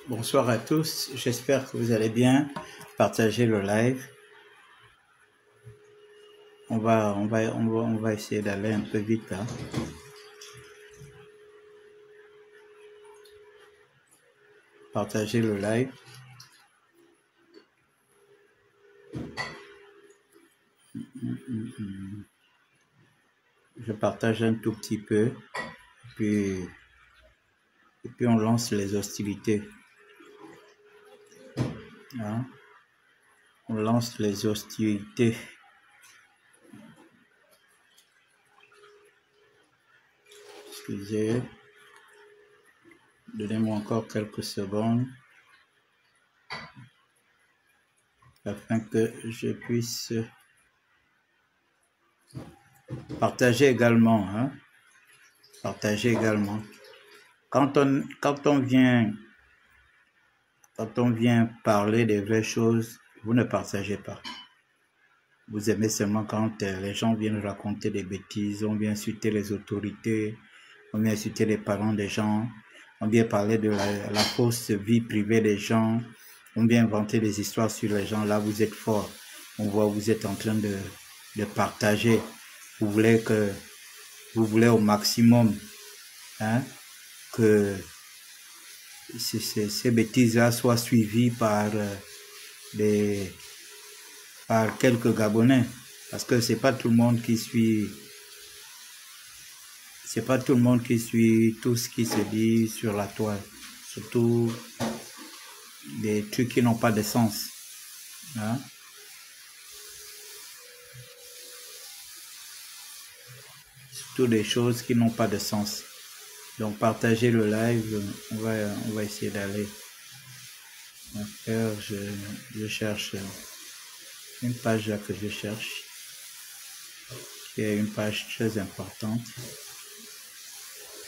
Bonsoir à tous, j'espère que vous allez bien. Partagez le live. On va essayer d'aller un peu vite là. Partagez le live. Je partage un tout petit peu. Et puis on lance les hostilités. Hein? On lance les hostilités. Excusez. Donnez-moi encore quelques secondes afin que je puisse partager également. Hein? Partager également. Quand on vient parler des vraies choses, vous ne partagez pas. Vous aimez seulement quand les gens viennent raconter des bêtises, on vient insulter les autorités, on vient insulter les parents des gens, on vient parler de la fausse vie privée des gens, on vient inventer des histoires sur les gens. Là, vous êtes fort. On voit vous êtes en train de partager. Vous voulez au maximum, hein, que ces bêtises-là soient suivies par quelques Gabonais, parce que c'est pas tout le monde qui suit tout ce qui se dit sur la toile, surtout des trucs qui n'ont pas de sens, hein? Surtout des choses qui n'ont pas de sens. Donc partagez le live, on va essayer d'aller. Je cherche une page là que je cherche, qui est une page très importante.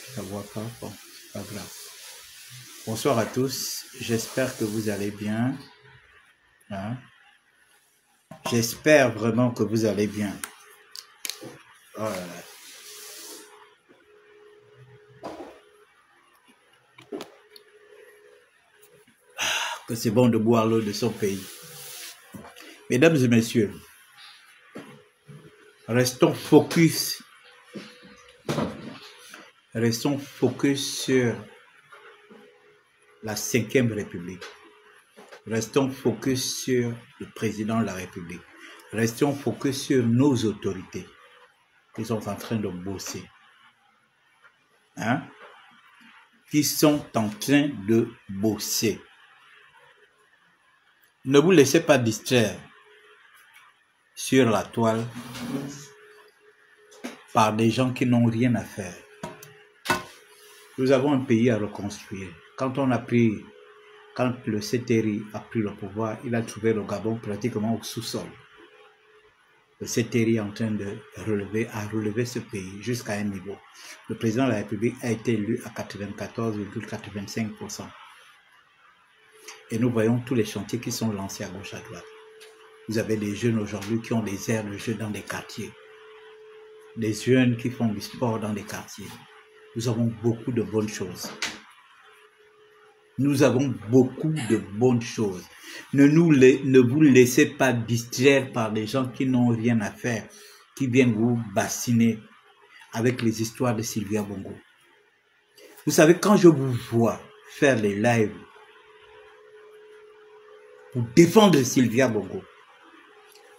Je ne la vois pas, bon, c'est pas grave. Bonsoir à tous, j'espère que vous allez bien. Hein? J'espère vraiment que vous allez bien. Oh là là. Que c'est bon de boire l'eau de son pays. Mesdames et messieurs, restons focus sur la 5e République. Restons focus sur le président de la République. Restons focus sur nos autorités qui sont en train de bosser. Hein? Qui sont en train de bosser. Ne vous laissez pas distraire sur la toile par des gens qui n'ont rien à faire. Nous avons un pays à reconstruire. Quand le CTRI a pris le pouvoir, il a trouvé le Gabon pratiquement au sous-sol. Le CTRI est en train de relever ce pays jusqu'à un niveau. Le président de la République a été élu à 94,85%. Et nous voyons tous les chantiers qui sont lancés à gauche à droite. Vous avez des jeunes aujourd'hui qui ont des aires de jeu dans des quartiers. Des jeunes qui font du sport dans des quartiers. Nous avons beaucoup de bonnes choses. Nous avons beaucoup de bonnes choses. Ne vous laissez pas distraire par des gens qui n'ont rien à faire, qui viennent vous bassiner. avec les histoires de Sylvia Bongo. Vous savez, quand je vous vois faire les lives pour défendre Sylvia Bongo,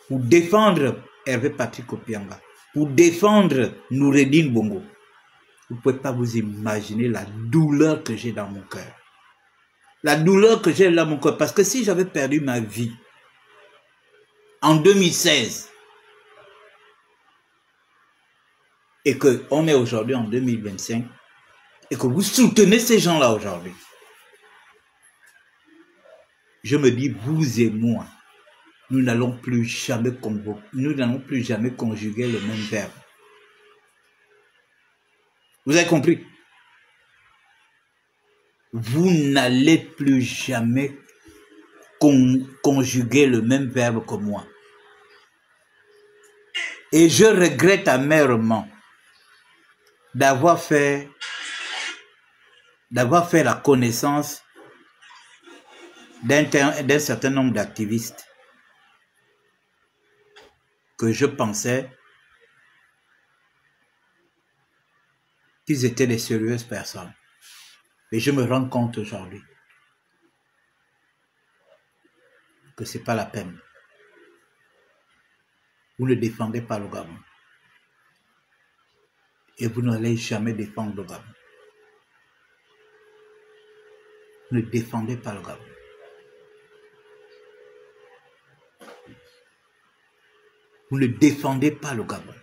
pour défendre Hervé Patrick Opianga, pour défendre Noureddine Bongo, vous ne pouvez pas vous imaginer la douleur que j'ai dans mon cœur. La douleur que j'ai dans mon cœur. Parce que si j'avais perdu ma vie en 2016 et qu'on est aujourd'hui en 2025 et que vous soutenez ces gens-là aujourd'hui, je me dis, vous et moi, nous n'allons plus jamais conjuguer le même verbe. Vous avez compris? Vous n'allez plus jamais conjuguer le même verbe que moi. Et je regrette amèrement d'avoir fait la connaissance d'un certain nombre d'activistes que je pensais qu'ils étaient des sérieuses personnes. Et je me rends compte aujourd'hui que ce n'est pas la peine. Vous ne défendez pas le Gabon. Et vous n'allez jamais défendre le Gabon. Ne défendez pas le Gabon. Vous ne défendez pas le Gabon.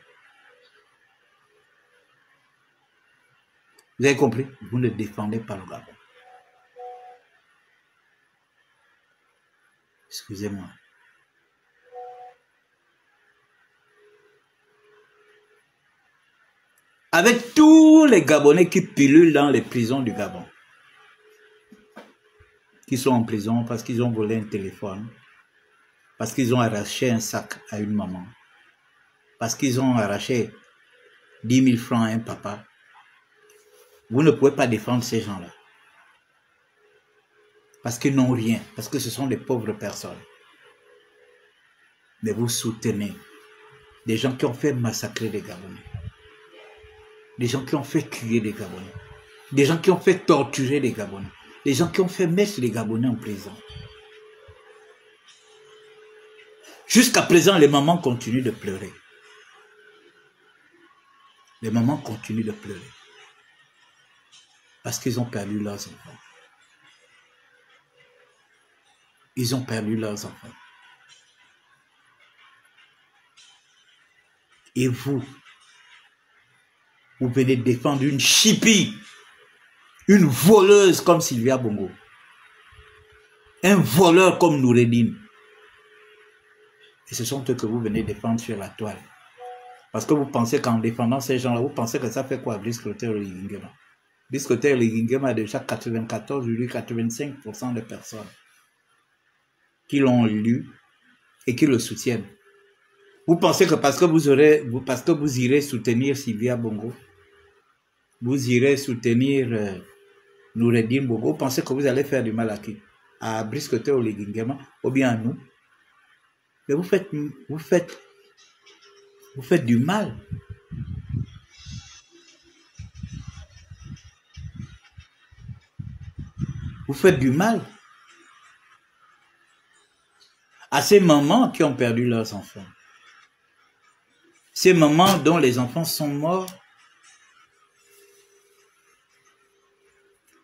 Vous avez compris? Vous ne défendez pas le Gabon. Excusez-moi. Avec tous les Gabonais qui pilulent dans les prisons du Gabon, qui sont en prison parce qu'ils ont volé un téléphone, parce qu'ils ont arraché un sac à une maman, parce qu'ils ont arraché 10 000 francs à un papa, vous ne pouvez pas défendre ces gens-là. Parce qu'ils n'ont rien, parce que ce sont des pauvres personnes. Mais vous soutenez des gens qui ont fait massacrer des Gabonais, des gens qui ont fait tuer des Gabonais, des gens qui ont fait torturer des Gabonais, des gens qui ont fait mettre les Gabonais en prison. Jusqu'à présent, les mamans continuent de pleurer. Les mamans continuent de pleurer. Parce qu'ils ont perdu leurs enfants. Ils ont perdu leurs enfants. Et vous venez défendre une chipie, une voleuse comme Sylvia Bongo, un voleur comme Noureddine. Et ce sont eux que vous venez défendre sur la toile. Parce que vous pensez qu'en défendant ces gens-là, vous pensez que ça fait quoi, Brice Clotaire Oligingema? Brice Clotaire Oligingema a déjà 85% de personnes qui l'ont lu et qui le soutiennent. Vous pensez que parce que vous irez soutenir Sylvia Bongo, vous irez soutenir Noureddine Bongo, vous pensez que vous allez faire du mal à qui? À Brice Clotaire Oligingema ou bien à nous? Mais vous faites du mal. Vous faites du mal à ces mamans qui ont perdu leurs enfants. Ces mamans dont les enfants sont morts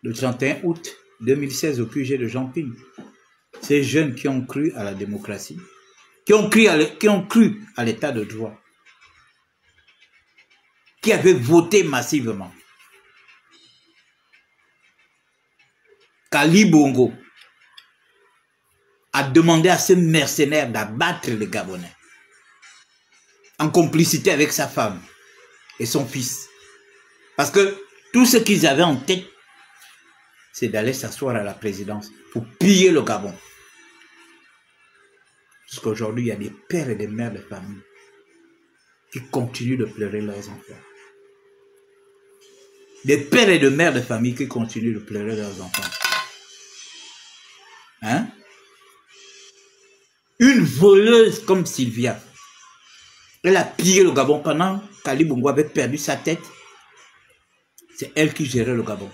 le 31 août 2016 au QG de Jean-Ping. Ces jeunes qui ont cru à la démocratie, qui ont cru à l'état de droit, qui avaient voté massivement. Kali Bongo a demandé à ces mercenaires d'abattre les Gabonais en complicité avec sa femme et son fils. Parce que tout ce qu'ils avaient en tête, c'est d'aller s'asseoir à la présidence pour piller le Gabon. Parce qu'aujourd'hui, il y a des pères et des mères de famille qui continuent de pleurer leurs enfants. Des pères et des mères de famille qui continuent de pleurer leurs enfants. Hein? Une voleuse comme Sylvia, Elle a pillé le Gabon pendant qu'Ali Bongo avait perdu sa tête. C'est elle qui gérait le Gabon.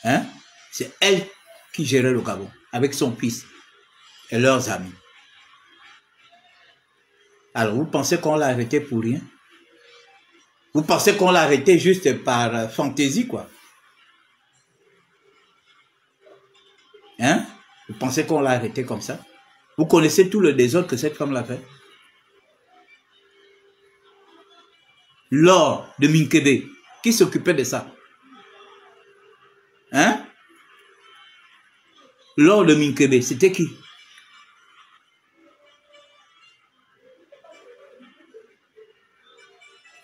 Hein? C'est elle qui gérait le Gabon avec son fils et leurs amis. Alors, vous pensez qu'on l'a arrêté pour rien? Vous pensez qu'on l'a arrêté juste par fantaisie, quoi? Hein? Vous pensez qu'on l'a arrêté comme ça? Vous connaissez tout le désordre que cette femme l'a fait? Lors de Minkebe, qui s'occupait de ça? Hein? Lors de Minkebe, c'était qui?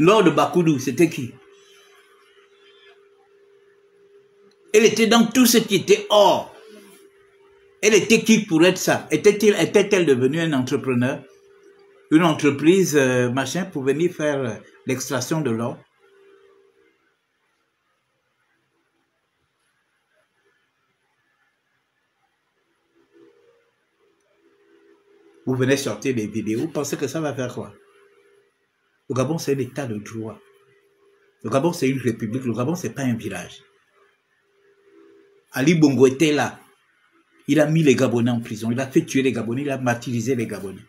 Lors de Bakoudou, c'était qui? Elle était dans tout ce qui était or. Elle était qui pour être ça? Était-elle devenue un entrepreneur? Une entreprise, machin, pour venir faire l'extraction de l'or? Vous venez sortir des vidéos, vous pensez que ça va faire quoi? Le Gabon, c'est un état de droit. Le Gabon, c'est une république. Le Gabon, c'est pas un village. Ali Bongo était là. Il a mis les Gabonais en prison. Il a fait tuer les Gabonais. Il a martyrisé les Gabonais.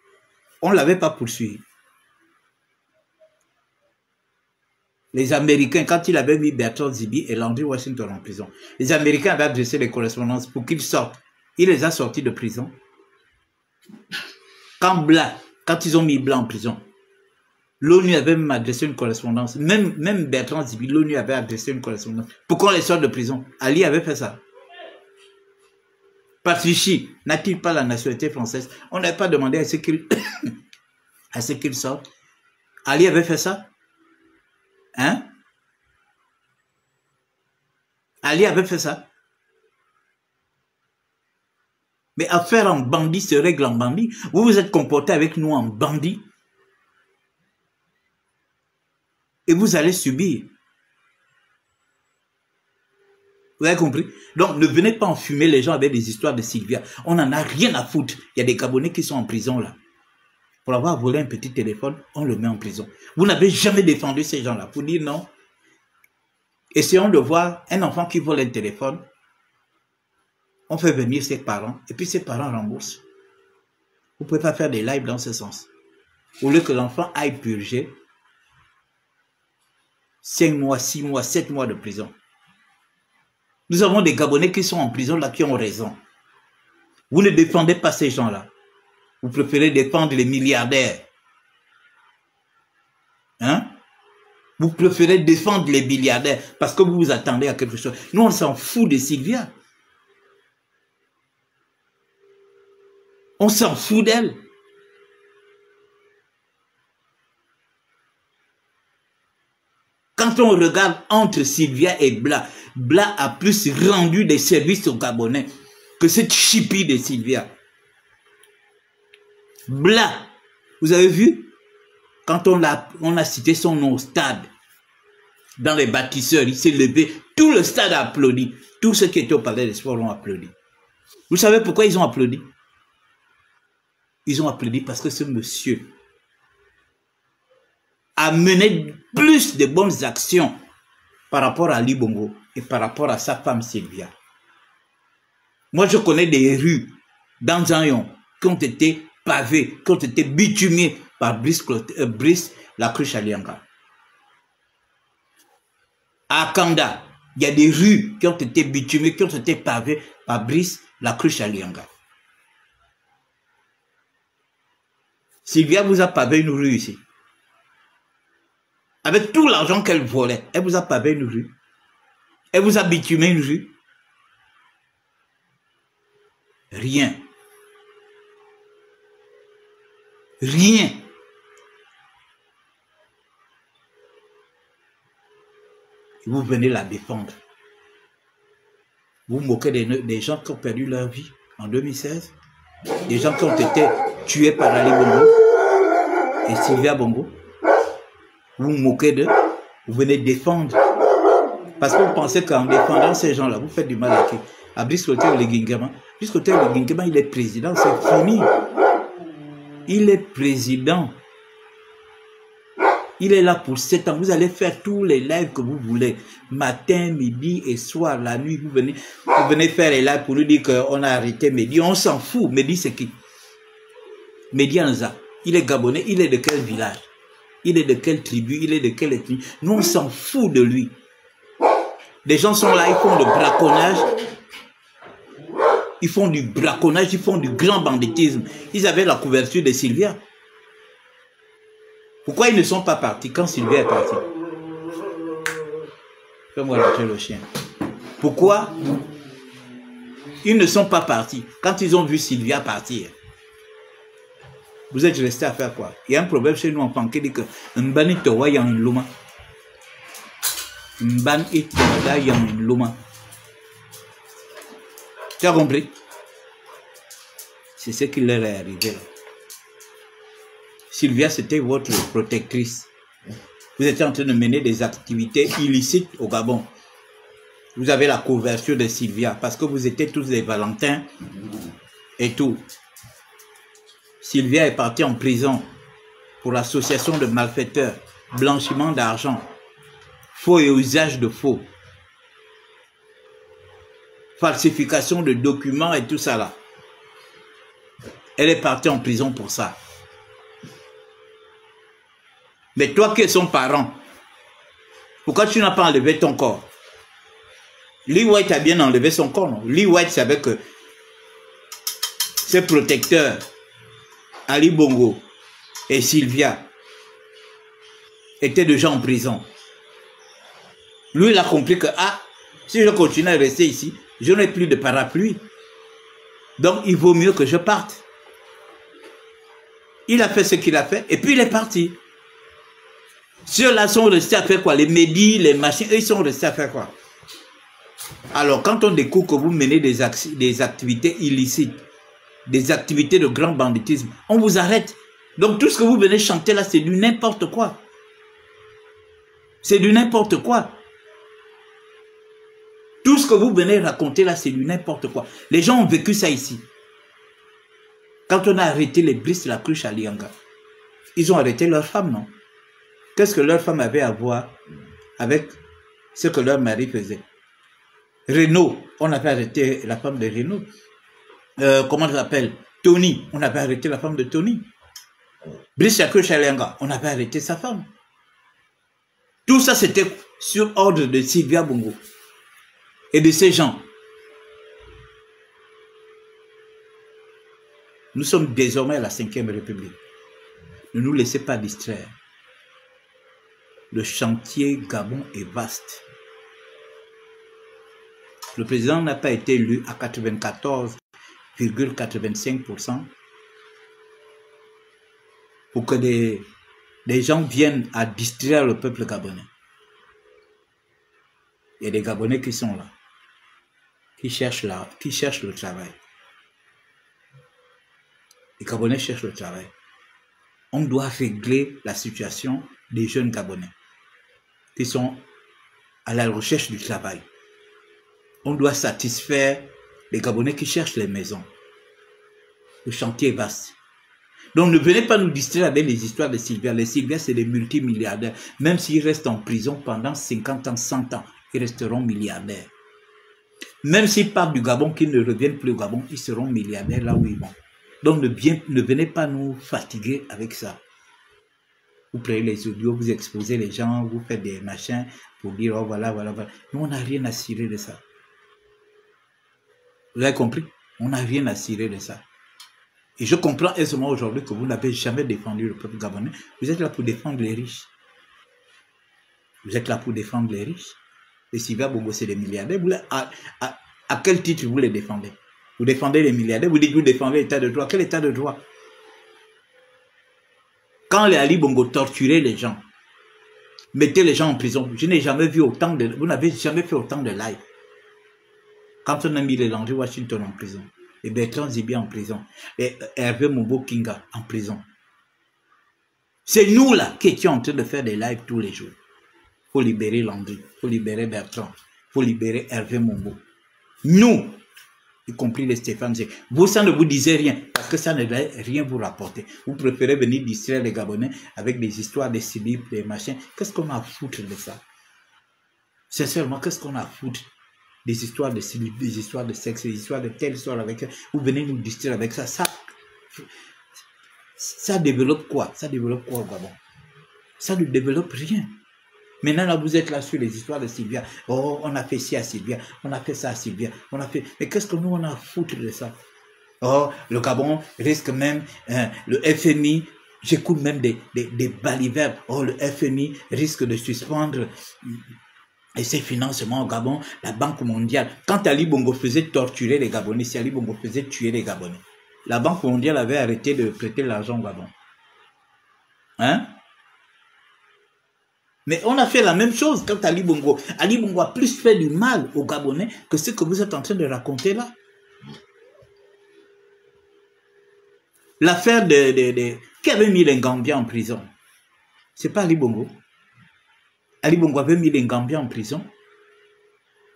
On ne l'avait pas poursuivi. Les Américains, quand il avait mis Bertrand Zibi et Landry Washington en prison, les Américains avaient adressé des correspondances pour qu'ils sortent. Il les a sortis de prison. Quand ils ont mis Blanc en prison, l'ONU avait même adressé une correspondance. Même Bertrand Zibi, l'ONU avait adressé une correspondance. Pourquoi on les sort de prison? Ali avait fait ça. Patrici n'a-t-il pas la nationalité française? On n'avait pas demandé à ce qu'il sorte. Ali avait fait ça? Hein? Ali avait fait ça? Mais affaire en bandit se règle en bandit. Vous vous êtes comporté avec nous en bandit. Et vous allez subir. Vous avez compris? Donc, ne venez pas enfumer les gens avec des histoires de Sylvia. On n'en a rien à foutre. Il y a des Gabonais qui sont en prison là. Pour avoir volé un petit téléphone, on le met en prison. Vous n'avez jamais défendu ces gens-là. Pour dire non. Essayons de voir un enfant qui vole un téléphone. On fait venir ses parents. Et puis ses parents remboursent. Vous ne pouvez pas faire des lives dans ce sens. Au lieu que l'enfant aille purger 5 mois, 6 mois, 7 mois de prison. Nous avons des Gabonais qui sont en prison là, qui ont raison. Vous ne défendez pas ces gens-là. Vous préférez défendre les milliardaires. Hein? Vous préférez défendre les milliardaires parce que vous vous attendez à quelque chose. Nous, on s'en fout de Sylvia. On s'en fout d'elle. Quand on regarde entre Sylvia et Bla, Bla a plus rendu des services aux Gabonais que cette chipie de Sylvia. Bla, vous avez vu? Quand on a cité son nom au stade, dans les bâtisseurs, il s'est levé, tout le stade a applaudi. Tous ceux qui étaient au palais des sports ont applaudi. Vous savez pourquoi ils ont applaudi? Ils ont applaudi parce que ce monsieur a mené plus de bonnes actions par rapport à Ali Bongo et par rapport à sa femme Sylvia. Moi, je connais des rues dans Zayon qui ont été pavées, qui ont été bitumées par Brice Lacruche Alianga. À Kanda, il y a des rues qui ont été bitumées, qui ont été pavées par Brice Lacruche Alianga. Sylvia vous a pavé une rue ici. Avec tout l'argent qu'elle volait, elle vous a pavé une rue. Elle vous a bitumé une rue. Rien. Rien. Et vous venez la défendre. Vous moquez des gens qui ont perdu leur vie en 2016. Des gens qui ont été tués par Ali Bongo et Sylvia Bongo. Vous vous moquez d'eux, vous venez défendre. Parce que vous pensez qu'en défendant ces gens-là, vous faites du mal à qui? À Brice Clotaire Oligui Nguema. Brice Clotaire Oligui Nguema, il est président, c'est fini. Il est président. Il est là pour 7 ans. Vous allez faire tous les lives que vous voulez. Matin, midi et soir, la nuit. Vous venez faire les lives pour nous dire qu'on a arrêté Mehdi. On s'en fout. Mehdi, c'est qui? Mehdi Anza. Il est gabonais. Il est de quel village? Il est de quelle tribu? Il est de quelle ethnie? Nous, on s'en fout de lui. Les gens sont là, ils font le braconnage. Ils font du braconnage, ils font du grand banditisme. Ils avaient la couverture de Sylvia. Pourquoi ils ne sont pas partis quand Sylvia est partie? Fais-moi rentrer le chien. Pourquoi ils ne sont pas partis quand ils ont vu Sylvia partir? Vous êtes restés à faire quoi? Il y a un problème chez nous en tant qui dit que Mbani Towa yang luma. Mbani Towa yang luma. Tu as compris? C'est ce qui leur est arrivé là. Sylvia, c'était votre protectrice. Vous étiez en train de mener des activités illicites au Gabon. Vous avez la couverture de Sylvia parce que vous étiez tous des Valentins et tout. Sylvia est partie en prison pour l'association de malfaiteurs, blanchiment d'argent, faux et usage de faux, falsification de documents et tout ça là. Elle est partie en prison pour ça. Mais toi qui es son parent, pourquoi tu n'as pas enlevé ton corps? Lee White a bien enlevé son corps, non? Lee White savait que ses protecteurs, Ali Bongo et Sylvia, étaient déjà en prison. Lui, il a compris que, ah, si je continue à rester ici, je n'ai plus de parapluie. Donc, il vaut mieux que je parte. Il a fait ce qu'il a fait et puis il est parti. Ceux-là sont restés à faire quoi? Les médis, les machines, eux, ils sont restés à faire quoi? Alors, quand on découvre que vous menez des activités illicites, des activités de grand banditisme, on vous arrête. Donc, tout ce que vous venez chanter là, c'est du n'importe quoi. C'est du n'importe quoi. Tout ce que vous venez raconter là, c'est du n'importe quoi. Les gens ont vécu ça ici. Quand on a arrêté les Brice de la Cruche à Lianga, ils ont arrêté leurs femmes, non? Qu'est-ce que leur femme avait à voir avec ce que leur mari faisait? Renaud, on avait arrêté la femme de Renaud. Comment ça s'appelle? Tony, on avait arrêté la femme de Tony. Brice Chakou Chalenga, on avait arrêté sa femme. Tout ça, c'était sur ordre de Sylvia Bongo et de ces gens. Nous sommes désormais à la 5e République. Ne nous laissez pas distraire. Le chantier Gabon est vaste. Le président n'a pas été élu à 94,85% pour que des gens viennent à distraire le peuple gabonais. Il y a des Gabonais qui sont là, qui cherchent le travail. Les Gabonais cherchent le travail. On doit régler la situation des jeunes Gabonais qui sont à la recherche du travail. On doit satisfaire les Gabonais qui cherchent les maisons. Le chantier est vaste. Donc ne venez pas nous distraire avec les histoires de Sylvia. Les Sylvia, c'est des multimilliardaires. Même s'ils restent en prison pendant 50 ans, 100 ans, ils resteront milliardaires. Même s'ils partent du Gabon, qu'ils ne reviennent plus au Gabon, ils seront milliardaires là où ils vont. Donc ne venez pas nous fatiguer avec ça. Vous prenez les audios, vous exposez les gens, vous faites des machins pour dire, oh voilà, voilà, voilà. Nous, on n'a rien à cirer de ça. Vous avez compris? On n'a rien à cirer de ça. Et je comprends aisément aujourd'hui que vous n'avez jamais défendu le peuple gabonais. Vous êtes là pour défendre les riches. Vous êtes là pour défendre les riches. Les Sylvia Bongo, c'est des milliardaires. À quel titre vous les défendez? Vous défendez les milliardaires, vous dites que vous défendez l'état de droit. Quel état de droit? Quand les Ali Bongo torturaient les gens, mettaient les gens en prison, je n'ai jamais vu autant de... Vous n'avez jamais fait autant de live. Quand on a mis les Landry Washington en prison, et Bertrand Zibi en prison, et Hervé Mombo Kinga en prison. C'est nous là qui étions en train de faire des lives tous les jours. Il faut libérer Landry, il faut libérer Bertrand, il faut libérer Hervé Mombo. Nous, y compris les Stéphane Zé. Vous, ça ne vous disait rien, parce que ça ne va rien vous rapporter. Vous préférez venir distraire les Gabonais avec des histoires des civils, des machins. Qu'est-ce qu'on a à foutre de ça? Sincèrement, qu'est-ce qu'on a à foutre des histoires de civils, des histoires de sexe, des histoires de telle histoire avec ça? Vous venez nous distraire avec ça. Ça développe quoi? Ça développe quoi au Gabon? Ça ne développe rien. Maintenant, là, vous êtes là sur les histoires de Sylvia. Oh, on a fait ci à Sylvia, on a fait ça à Sylvia, on a fait... Mais qu'est-ce que nous, on a à foutre de ça? Oh, le Gabon risque même, le FMI, j'écoute même des balivernes. Oh, le FMI risque de suspendre ses financements au Gabon, la Banque mondiale. Quand Ali Bongo faisait torturer les Gabonais, si Ali Bongo faisait tuer les Gabonais, la Banque mondiale avait arrêté de prêter l'argent au Gabon. Hein? Mais on a fait la même chose quand Ali Bongo. Ali Bongo a plus fait du mal aux Gabonais que ce que vous êtes en train de raconter là. L'affaire qui avait mis les Gambiens en prison. C'est pas Ali Bongo. Ali Bongo avait mis les Gambiens en prison.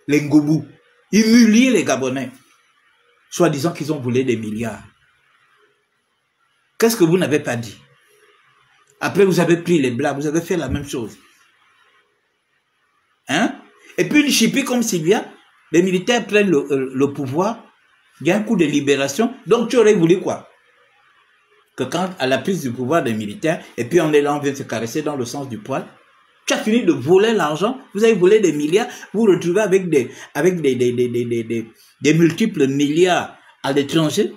Les Ngobou. Humilier les Gabonais. Soi-disant qu'ils ont volé des milliards. Qu'est-ce que vous n'avez pas dit? Après, vous avez pris les Blancs, vous avez fait la même chose. Hein? Et puis une chipie comme Sylvia, les militaires prennent le pouvoir, il y a un coup de libération, donc tu aurais voulu quoi? Que quand à la prise du pouvoir des militaires, et puis on est là, on vient se caresser dans le sens du poil, tu as fini de voler l'argent, vous avez volé des milliards, vous vous retrouvez avec des multiples milliards à l'étranger.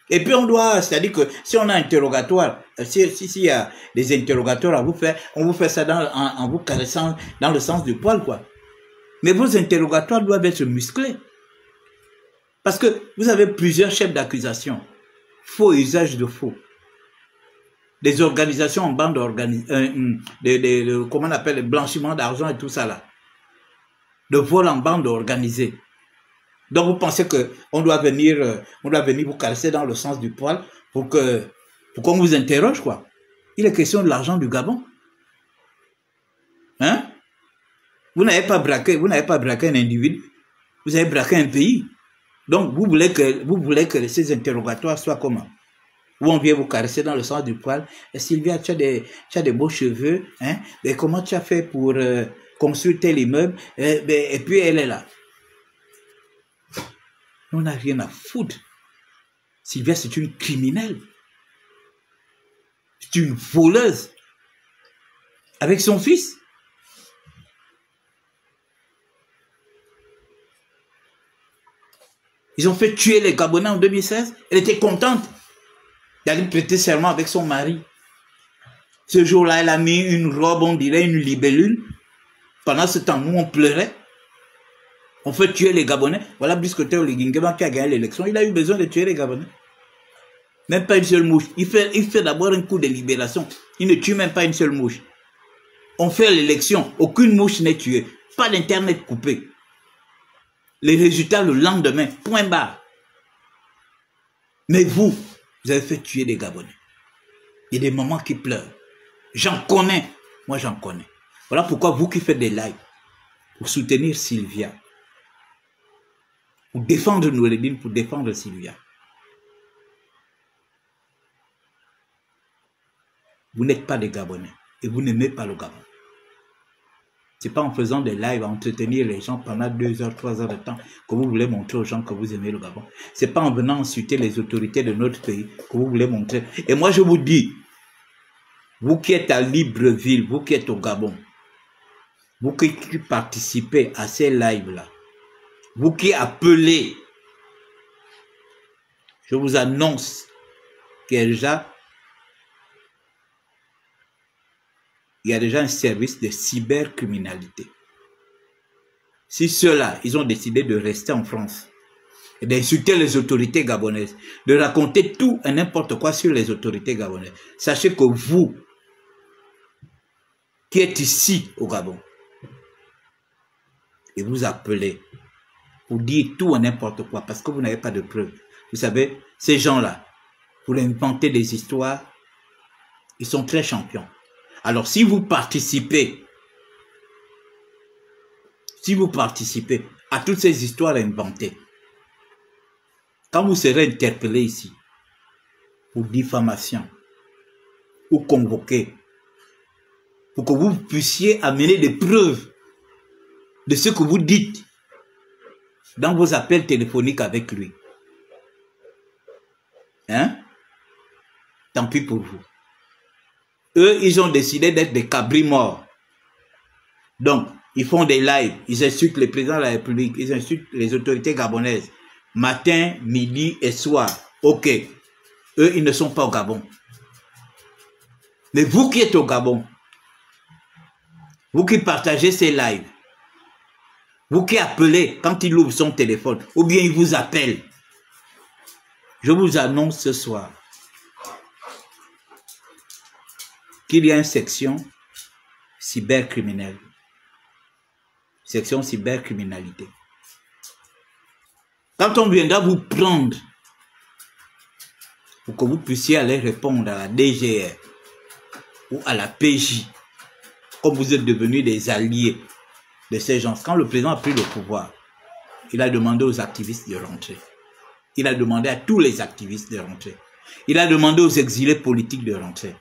Et puis on doit, c'est-à-dire que si on a un interrogatoire, s'il y a des interrogatoires à vous faire, on vous fait ça en vous caressant dans le sens du poil, quoi. Mais vos interrogatoires doivent être musclés. Parce que vous avez plusieurs chefs d'accusation. Faux usage de faux. Des organisations en bande comment on appelle, le blanchiment d'argent et tout ça là. De vol en bande organisée. Donc vous pensez que on doit venir vous caresser dans le sens du poil pour qu'on vous interroge, quoi. Il est question de l'argent du Gabon. Hein? Vous n'avez pas braqué un individu, vous avez braqué un pays. Donc vous voulez que ces interrogatoires soient comment? Où on vient vous caresser dans le sens du poil. Et Sylvia, tu as des beaux cheveux, hein? Mais comment tu as fait pour construire tel immeuble? Et puis elle est là. On n'a rien à foutre. Sylvia, c'est une criminelle. C'est une voleuse. Avec son fils. Ils ont fait tuer les Gabonais en 2016. Elle était contente d'aller prêter serment avec son mari. Ce jour-là, elle a mis une robe, on dirait une libellule. Pendant ce temps, nous, on pleurait. On fait tuer les Gabonais. Voilà Brice Théo Ligingema qui a gagné l'élection. Il a eu besoin de tuer les Gabonais. Même pas une seule mouche. Il fait d'abord un coup de libération. Il ne tue même pas une seule mouche. On fait l'élection. Aucune mouche n'est tuée. Pas d'internet coupé. Les résultats le lendemain. Point barre. Mais vous avez fait tuer des Gabonais. Il y a des mamans qui pleurent. J'en connais. Moi, j'en connais. Voilà pourquoi vous qui faites des lives pour soutenir Sylvia, pour défendre Noureddine, pour défendre Sylvia, vous n'êtes pas des Gabonais et vous n'aimez pas le Gabon. Ce n'est pas en faisant des lives à entretenir les gens pendant 2 heures, 3 heures de temps que vous voulez montrer aux gens que vous aimez le Gabon. Ce n'est pas en venant insulter les autorités de notre pays que vous voulez montrer. Et moi, je vous dis, vous qui êtes à Libreville, vous qui êtes au Gabon, vous qui participez à ces lives-là, vous qui appelez, je vous annonce qu'il y a déjà un service de cybercriminalité. Si ceux-là, ils ont décidé de rester en France et d'insulter les autorités gabonaises, de raconter tout et n'importe quoi sur les autorités gabonaises, sachez que vous, qui êtes ici au Gabon, et vous appelez pour dire tout et n'importe quoi, parce que vous n'avez pas de preuves. Vous savez, ces gens-là, pour inventer des histoires, ils sont très champions. Alors, si vous participez à toutes ces histoires inventées, Quand vous serez interpellé ici, pour diffamation, ou convoqué, pour que vous puissiez amener des preuves de ce que vous dites dans vos appels téléphoniques avec lui. Hein? Tant pis pour vous. Eux, ils ont décidé d'être des cabris morts. Donc, ils font des lives, ils insultent le président de la République, ils insultent les autorités gabonaises. Matin, midi et soir. Ok. Eux, ils ne sont pas au Gabon. Mais vous qui êtes au Gabon, vous qui partagez ces lives, vous qui appelez quand il ouvre son téléphone, ou bien il vous appelle, je vous annonce ce soir qu'il y a une section cybercriminelle. Section cybercriminalité. Quand on viendra vous prendre pour que vous puissiez aller répondre à la DGR ou à la PJ, comme vous êtes devenus des alliés de ces gens. Quand le président a pris le pouvoir, il a demandé aux activistes de rentrer. Il a demandé à tous les activistes de rentrer. Il a demandé aux exilés politiques de rentrer.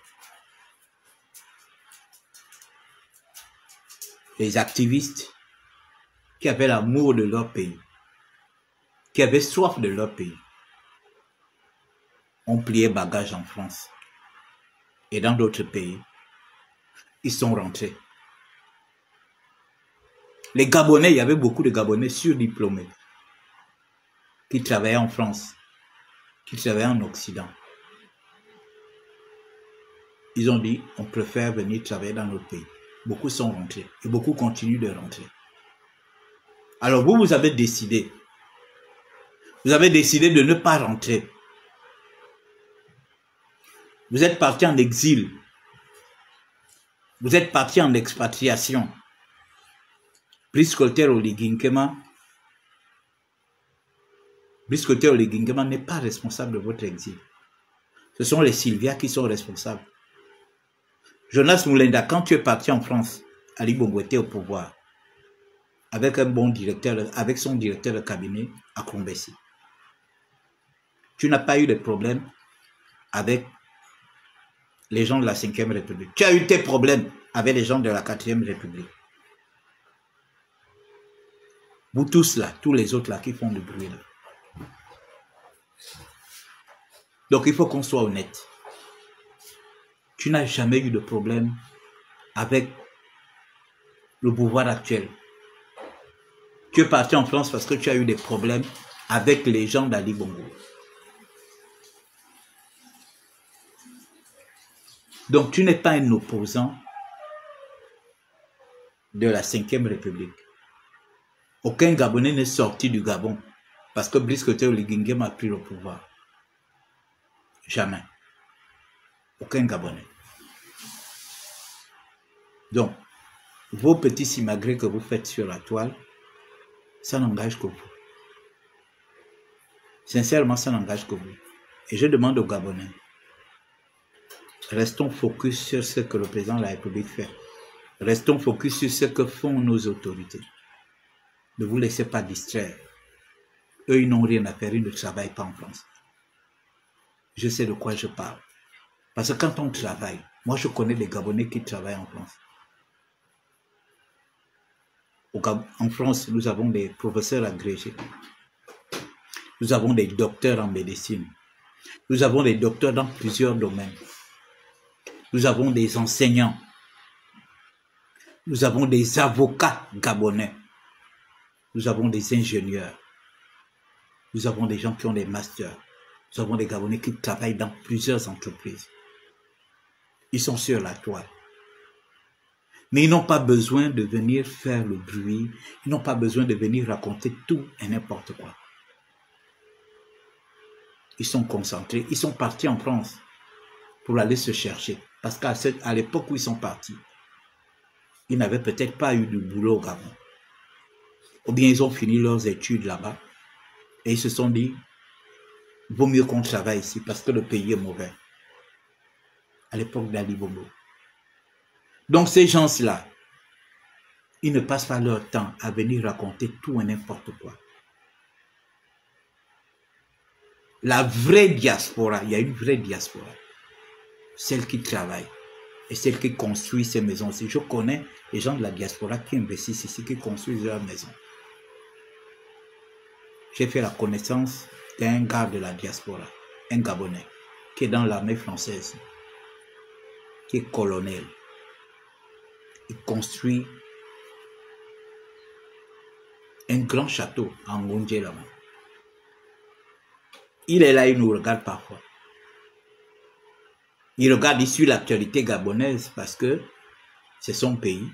Les activistes qui avaient l'amour de leur pays, qui avaient soif de leur pays, ont plié bagage en France et dans d'autres pays. Ils sont rentrés. Les Gabonais, il y avait beaucoup de Gabonais surdiplômés qui travaillaient en France, qui travaillaient en Occident. Ils ont dit, on préfère venir travailler dans notre pays. Beaucoup sont rentrés et beaucoup continuent de rentrer. Alors vous avez décidé. Vous avez décidé de ne pas rentrer. Vous êtes parti en exil. Vous êtes parti en expatriation. Brice Clotaire Oligui-Nguema n'est pas responsable de votre exil. Ce sont les Sylvia qui sont responsables. Jonas Moulenda, quand tu es parti en France, Ali Bongo était au pouvoir, avec un bon directeur, avec son directeur de cabinet à Combessi. Tu n'as pas eu de problème avec les gens de la 5e République. Tu as eu tes problèmes avec les gens de la 4e République. Vous tous là, tous les autres là qui font du bruit là. Donc il faut qu'on soit honnête. Tu n'as jamais eu de problème avec le pouvoir actuel. Tu es parti en France parce que tu as eu des problèmes avec les gens d'Ali Bongo. Donc tu n'es pas un opposant de la 5e République. Aucun Gabonais n'est sorti du Gabon parce que Brice Clotaire Oligui-Nguema a pris le pouvoir. Jamais. Aucun Gabonais. Donc, vos petits simagrées que vous faites sur la toile, ça n'engage que vous. Sincèrement, ça n'engage que vous. Et je demande aux Gabonais, restons focus sur ce que le président de la République fait. Restons focus sur ce que font nos autorités. Ne vous laissez pas distraire. Eux, ils n'ont rien à faire, ils ne travaillent pas en France. Je sais de quoi je parle. Parce que quand on travaille, moi je connais des Gabonais qui travaillent en France. En France, nous avons des professeurs agrégés. Nous avons des docteurs en médecine. Nous avons des docteurs dans plusieurs domaines. Nous avons des enseignants. Nous avons des avocats gabonais. Nous avons des ingénieurs. Nous avons des gens qui ont des masters. Nous avons des Gabonais qui travaillent dans plusieurs entreprises. Ils sont sur la toile. Mais ils n'ont pas besoin de venir faire le bruit. Ils n'ont pas besoin de venir raconter tout et n'importe quoi. Ils sont concentrés. Ils sont partis en France pour aller se chercher. Parce qu'à l'époque où ils sont partis, ils n'avaient peut-être pas eu de boulot au Gabon. Ou bien ils ont fini leurs études là-bas. Et ils se sont dit, vaut mieux qu'on travaille ici parce que le pays est mauvais. À l'époque d'Ali Bongo. Donc ces gens-là, ils ne passent pas leur temps à venir raconter tout et n'importe quoi. La vraie diaspora, il y a une vraie diaspora. Celle qui travaille et celle qui construit ces maisons aussi. Je connais les gens de la diaspora qui investissent ici, qui construisent leur maison. J'ai fait la connaissance d'un gars de la diaspora, un Gabonais, qui est dans l'armée française, qui est colonel. Il construit un grand château en Ngondje là-bas. Il est là, il nous regarde parfois. Il regarde, il suit l'actualité gabonaise parce que c'est son pays.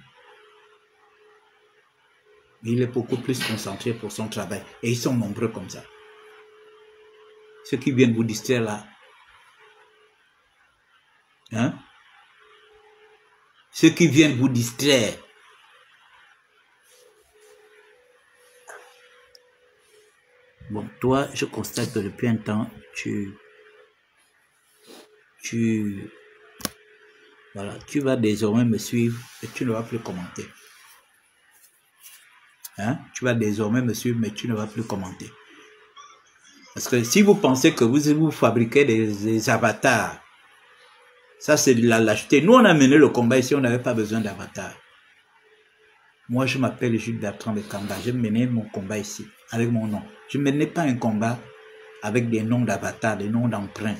Il est beaucoup plus concentré pour son travail. Et ils sont nombreux comme ça. Ceux qui viennent vous distraire là. Hein? Ceux qui viennent vous distraire. Bon, toi, je constate que depuis un temps, voilà, tu vas désormais me suivre et tu ne vas plus commenter. Hein? Tu vas désormais me suivre, mais tu ne vas plus commenter. Parce que si vous pensez que vous fabriquez des avatars, ça c'est de la lâcheté. Nous, on a mené le combat ici, on n'avait pas besoin d'avatar. Moi, je m'appelle Jules Bertrand de Kamba. J'ai mené mon combat ici, avec mon nom. Je ne menais pas un combat avec des noms d'avatar, des noms d'emprunt.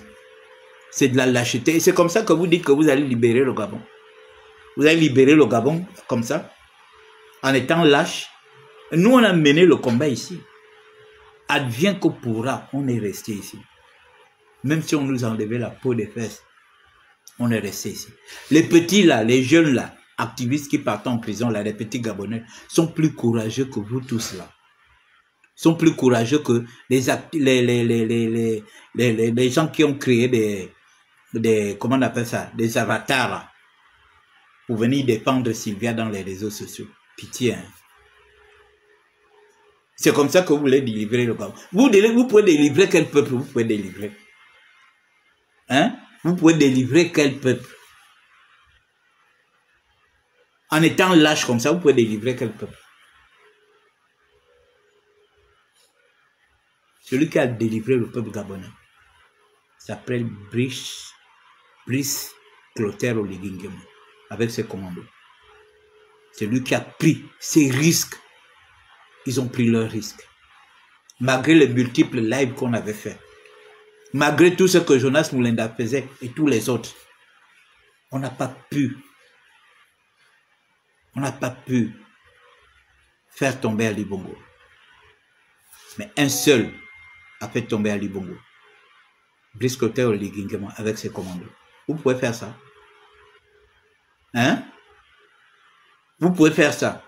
C'est de la lâcheté. Et c'est comme ça que vous dites que vous allez libérer le Gabon. Vous allez libérer le Gabon comme ça, en étant lâche. Nous, on a mené le combat ici. Advient que pourra, on est resté ici. Même si on nous a enlevé la peau des fesses, on est resté ici. Les petits là, les jeunes là, activistes qui partent en prison là, les petits Gabonais, sont plus courageux que vous tous là. Sont plus courageux que les gens qui ont créé comment on appelle ça, des avatars là, pour venir défendre Sylvia dans les réseaux sociaux. Pitié, hein. C'est comme ça que vous voulez délivrer le Gabon. Vous pouvez délivrer quel peuple vous pouvez délivrer? Hein? Vous pouvez délivrer quel peuple? En étant lâche comme ça, vous pouvez délivrer quel peuple? Celui qui a délivré le peuple gabonais s'appelle Brice Clotaire Oligui Nguema, avec ses commandos. C'est lui qui a pris ses risques. Ils ont pris leurs risques. Malgré les multiples lives qu'on avait fait. Malgré tout ce que Jonas Moulenda faisait et tous les autres. On n'a pas pu faire tomber Ali Bongo. Mais un seul a fait tomber Ali Bongo. Brice Clotaire Oligui Nguema avec ses commandos. Vous pouvez faire ça? Hein? Vous pouvez faire ça?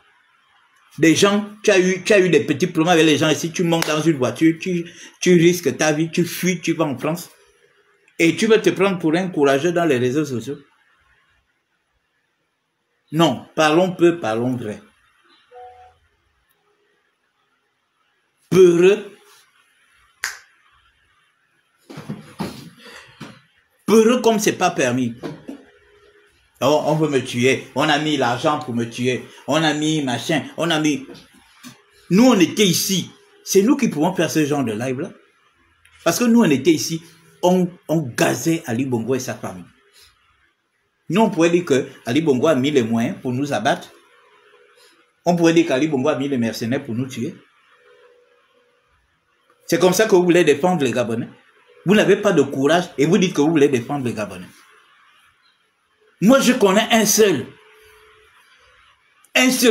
Des gens, tu as eu des petits problèmes avec les gens ici, tu montes dans une voiture, tu risques ta vie, tu fuis, tu vas en France. Et tu veux te prendre pour un courageux dans les réseaux sociaux? Non, parlons peu, parlons vrai. Peureux. Peureux comme c'est pas permis. Oh, on veut me tuer, on a mis l'argent pour me tuer, on a mis machin, on a mis... Nous, on était ici. C'est nous qui pouvons faire ce genre de live-là. Parce que nous, on était ici, on gazait Ali Bongo et sa famille. Nous, on pouvait dire que Ali Bongo a mis les moyens pour nous abattre. On pouvait dire qu'Ali Bongo a mis les mercenaires pour nous tuer. C'est comme ça que vous voulez défendre les Gabonais. Vous n'avez pas de courage et vous dites que vous voulez défendre les Gabonais. Moi, je connais un seul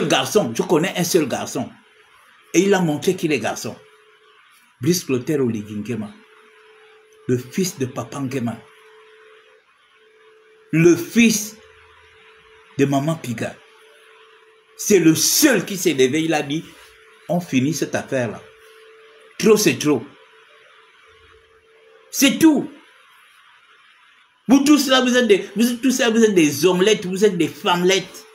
garçon. Je connais un seul garçon. Et il a montré qu'il est garçon. Brice Clotaire Oligui Nguema. Le fils de Papa Nguema. Le fils de Maman Piga. C'est le seul qui s'est levé. Il a dit, on finit cette affaire-là. Trop, c'est trop. C'est tout. Vous tous là, vous êtes des omelettes, vous êtes des femmelettes.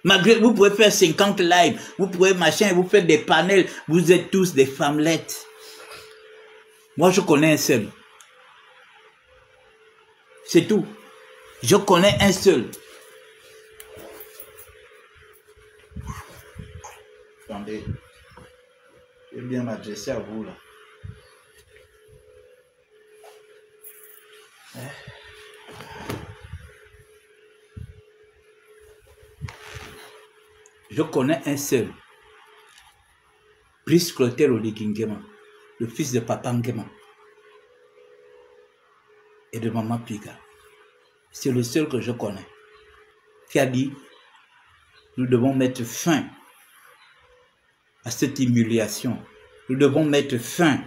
Malgré, vous pouvez faire 50 lives, vous pouvez machin, vous faites des panels, vous êtes tous des femmelettes. Moi, je connais un seul. C'est tout. Je connais un seul. Attendez. Je vais bien m'adresser à vous là. Je connais un seul. Brice Clotaire Oligui Nguema, le fils de Papa Nguema et de Maman Piga. C'est le seul que je connais qui a dit nous devons mettre fin à cette humiliation. Nous devons mettre fin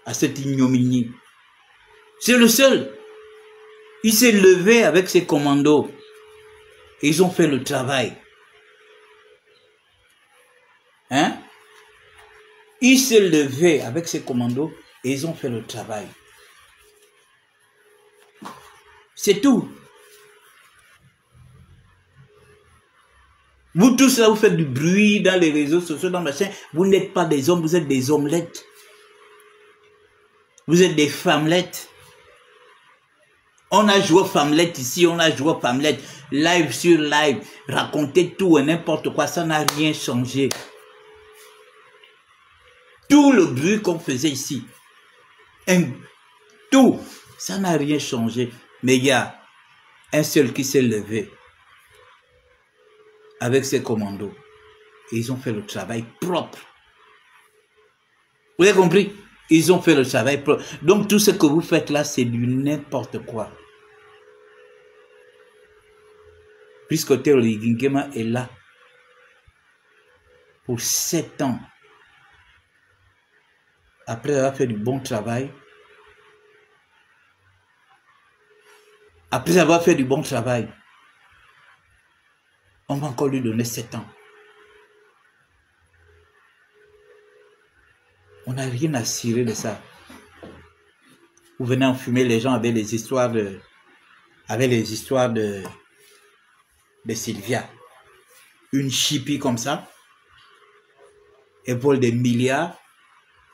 à cette ignominie. C'est le seul. Il s'est levé avec ses commandos. Et ils ont fait le travail. Hein? Il s'est levé avec ses commandos et ils ont fait le travail. C'est tout. Vous tous là, vous faites du bruit dans les réseaux sociaux, dans machin. Vous n'êtes pas des hommes, vous êtes des omelettes. Vous êtes des femmelettes. On a joué femmelette ici, on a joué femmelette. Live sur live. Raconter tout et n'importe quoi, ça n'a rien changé. Tout le bruit qu'on faisait ici. Tout. Ça n'a rien changé. Mais il y a un seul qui s'est levé. Avec ses commandos. Et ils ont fait le travail propre. Vous avez compris? Ils ont fait le travail propre. Donc tout ce que vous faites là, c'est du n'importe quoi. Puisque Théo Nguema est là pour 7 ans. Après avoir fait du bon travail. Après avoir fait du bon travail. On va encore lui donner 7 ans. On n'a rien à cirer de ça. Vous venez enfumer les gens avec les histoires de... de Sylvia. Une chipie comme ça. Elle vole des milliards.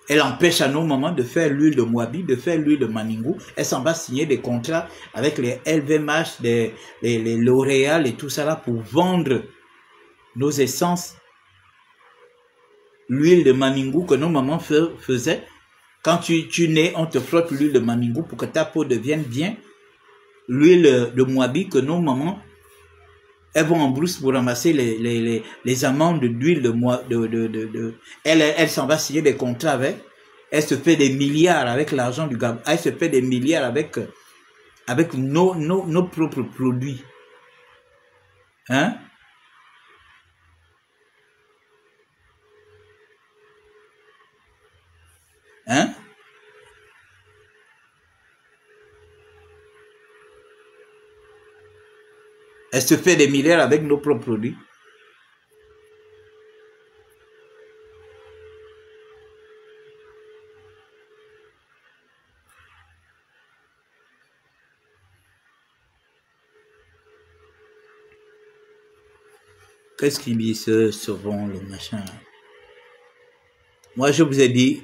Elle empêche à nos mamans de faire l'huile de Moabi, de faire l'huile de Maningou. Elle s'en va signer des contrats avec les LVMH, les L'Oréal et tout ça là pour vendre nos essences. L'huile de Maningou que nos mamans faisaient. Quand tu nais, on te frotte l'huile de Maningou pour que ta peau devienne bien. L'huile de Moabi que nos mamans, elles vont en brousse pour ramasser les amandes d'huile de Elle s'en va signer des contrats avec. Elle se fait des milliards avec l'argent du Gabon. Elle se fait des milliards avec nos propres produits. Hein? Hein? Elle se fait des milliards avec nos propres produits. Qu'est-ce qu'ils disent souvent le machin? Moi, je vous ai dit,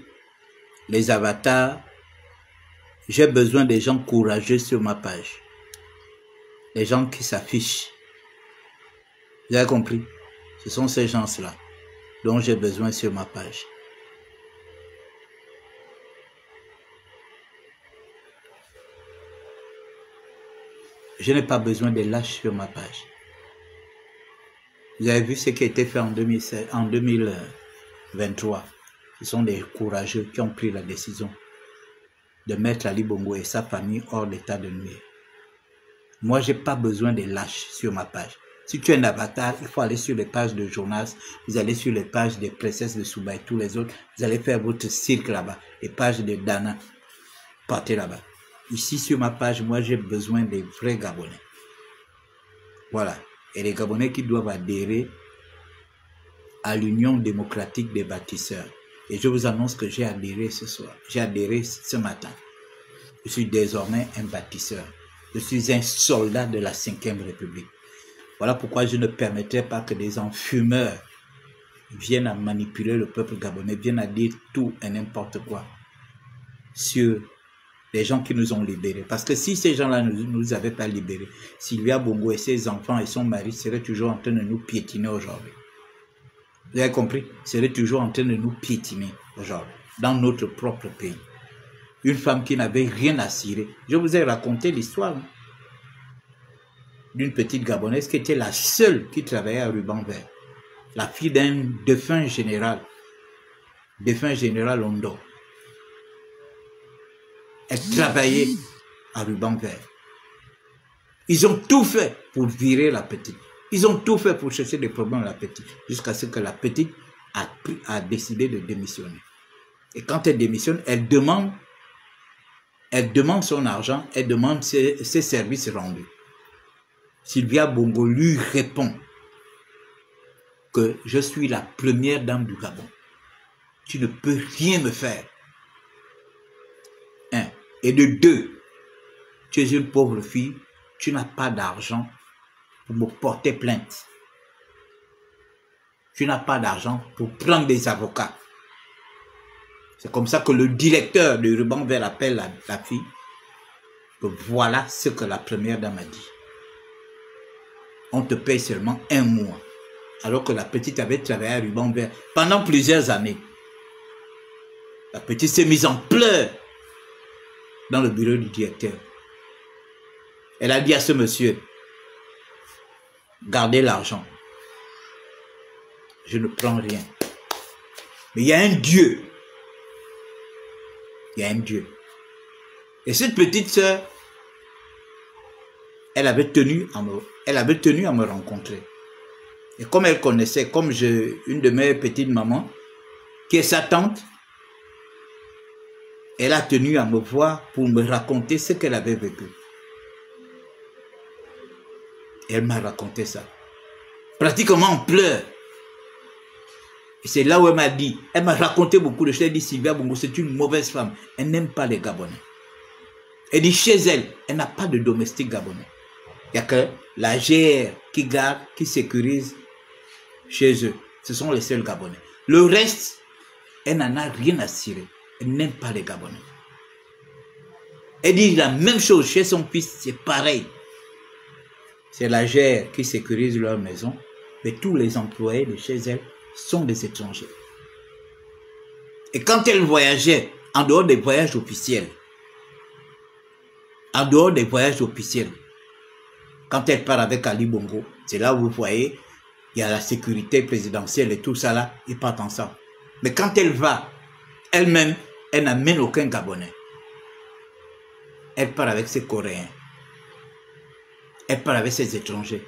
les avatars, j'ai besoin des gens courageux sur ma page. Les gens qui s'affichent. Vous avez compris? Ce sont ces gens-là dont j'ai besoin sur ma page. Je n'ai pas besoin de lâches sur ma page. Vous avez vu ce qui a été fait en 2023. Ce sont des courageux qui ont pris la décision de mettre Ali Bongo et sa famille hors d'état de nuire. Moi, je n'ai pas besoin de lâches sur ma page. Si tu es un avatar, il faut aller sur les pages de Jonas, vous allez sur les pages des princesses de Souba et tous les autres, vous allez faire votre cirque là-bas, les pages de Dana, partez là-bas. Ici, sur ma page, moi, j'ai besoin des vrais Gabonais. Voilà. Et les Gabonais qui doivent adhérer à l'Union démocratique des bâtisseurs. Et je vous annonce que j'ai adhéré ce soir. J'ai adhéré ce matin. Je suis désormais un bâtisseur. Je suis un soldat de la 5e République. Voilà pourquoi je ne permettrai pas que des enfumeurs viennent à manipuler le peuple gabonais, viennent à dire tout et n'importe quoi sur les gens qui nous ont libérés. Parce que si ces gens-là ne nous avaient pas libérés, Sylvia Bongo et ses enfants et son mari seraient toujours en train de nous piétiner aujourd'hui. Vous avez compris? Ils seraient toujours en train de nous piétiner aujourd'hui, dans notre propre pays. une femme qui n'avait rien à cirer. Je vous ai raconté l'histoire d'une petite Gabonaise qui était la seule qui travaillait à Ruban Vert. La fille d'un défunt général Ondo. Elle travaillait à Ruban Vert. Ils ont tout fait pour virer la petite. Ils ont tout fait pour chercher des problèmes à la petite. Jusqu'à ce que la petite a décidé de démissionner. Et quand elle démissionne, elle demande son argent, elle demande ses services rendus. Sylvia Bongo lui répond que je suis la première dame du Gabon. Tu ne peux rien me faire. Un. Et de deux, tu es une pauvre fille, tu n'as pas d'argent pour me porter plainte. Tu n'as pas d'argent pour prendre des avocats. C'est comme ça que le directeur de Ruban Vert appelle la fille. Que voilà ce que la première dame a dit. On te paye seulement 1 mois. Alors que la petite avait travaillé à Ruban Vert pendant plusieurs années. La petite s'est mise en pleurs dans le bureau du directeur. Elle a dit à ce monsieur, gardez l'argent. Je ne prends rien. Mais il y a un Dieu. Il y a un Dieu. Et cette petite sœur, elle avait tenu à me rencontrer. Et comme elle connaissait, comme une de mes petites mamans, qui est sa tante, elle a tenu à me voir pour me raconter ce qu'elle avait vécu. Et elle m'a raconté ça. Pratiquement en pleurs. Et c'est là où elle m'a dit, elle m'a raconté beaucoup de choses. Elle dit, Sylvia Bongo, c'est une mauvaise femme. Elle n'aime pas les Gabonais. Elle dit, chez elle, elle n'a pas de domestique gabonais. Il n'y a que la GR qui garde, qui sécurise chez eux. Ce sont les seuls Gabonais. Le reste, elle n'en a rien à cirer. Elle n'aime pas les Gabonais. Elle dit la même chose chez son fils, c'est pareil. C'est la GR qui sécurise leur maison, mais tous les employés de chez elle sont des étrangers. Et quand elle voyageait, en dehors des voyages officiels, quand elle part avec Ali Bongo, c'est là où vous voyez, il y a la sécurité présidentielle et tout ça là, ils partent ensemble. Mais quand elle va, elle-même, elle n'amène aucun Gabonais. Elle part avec ses Coréens. Elle part avec ses étrangers.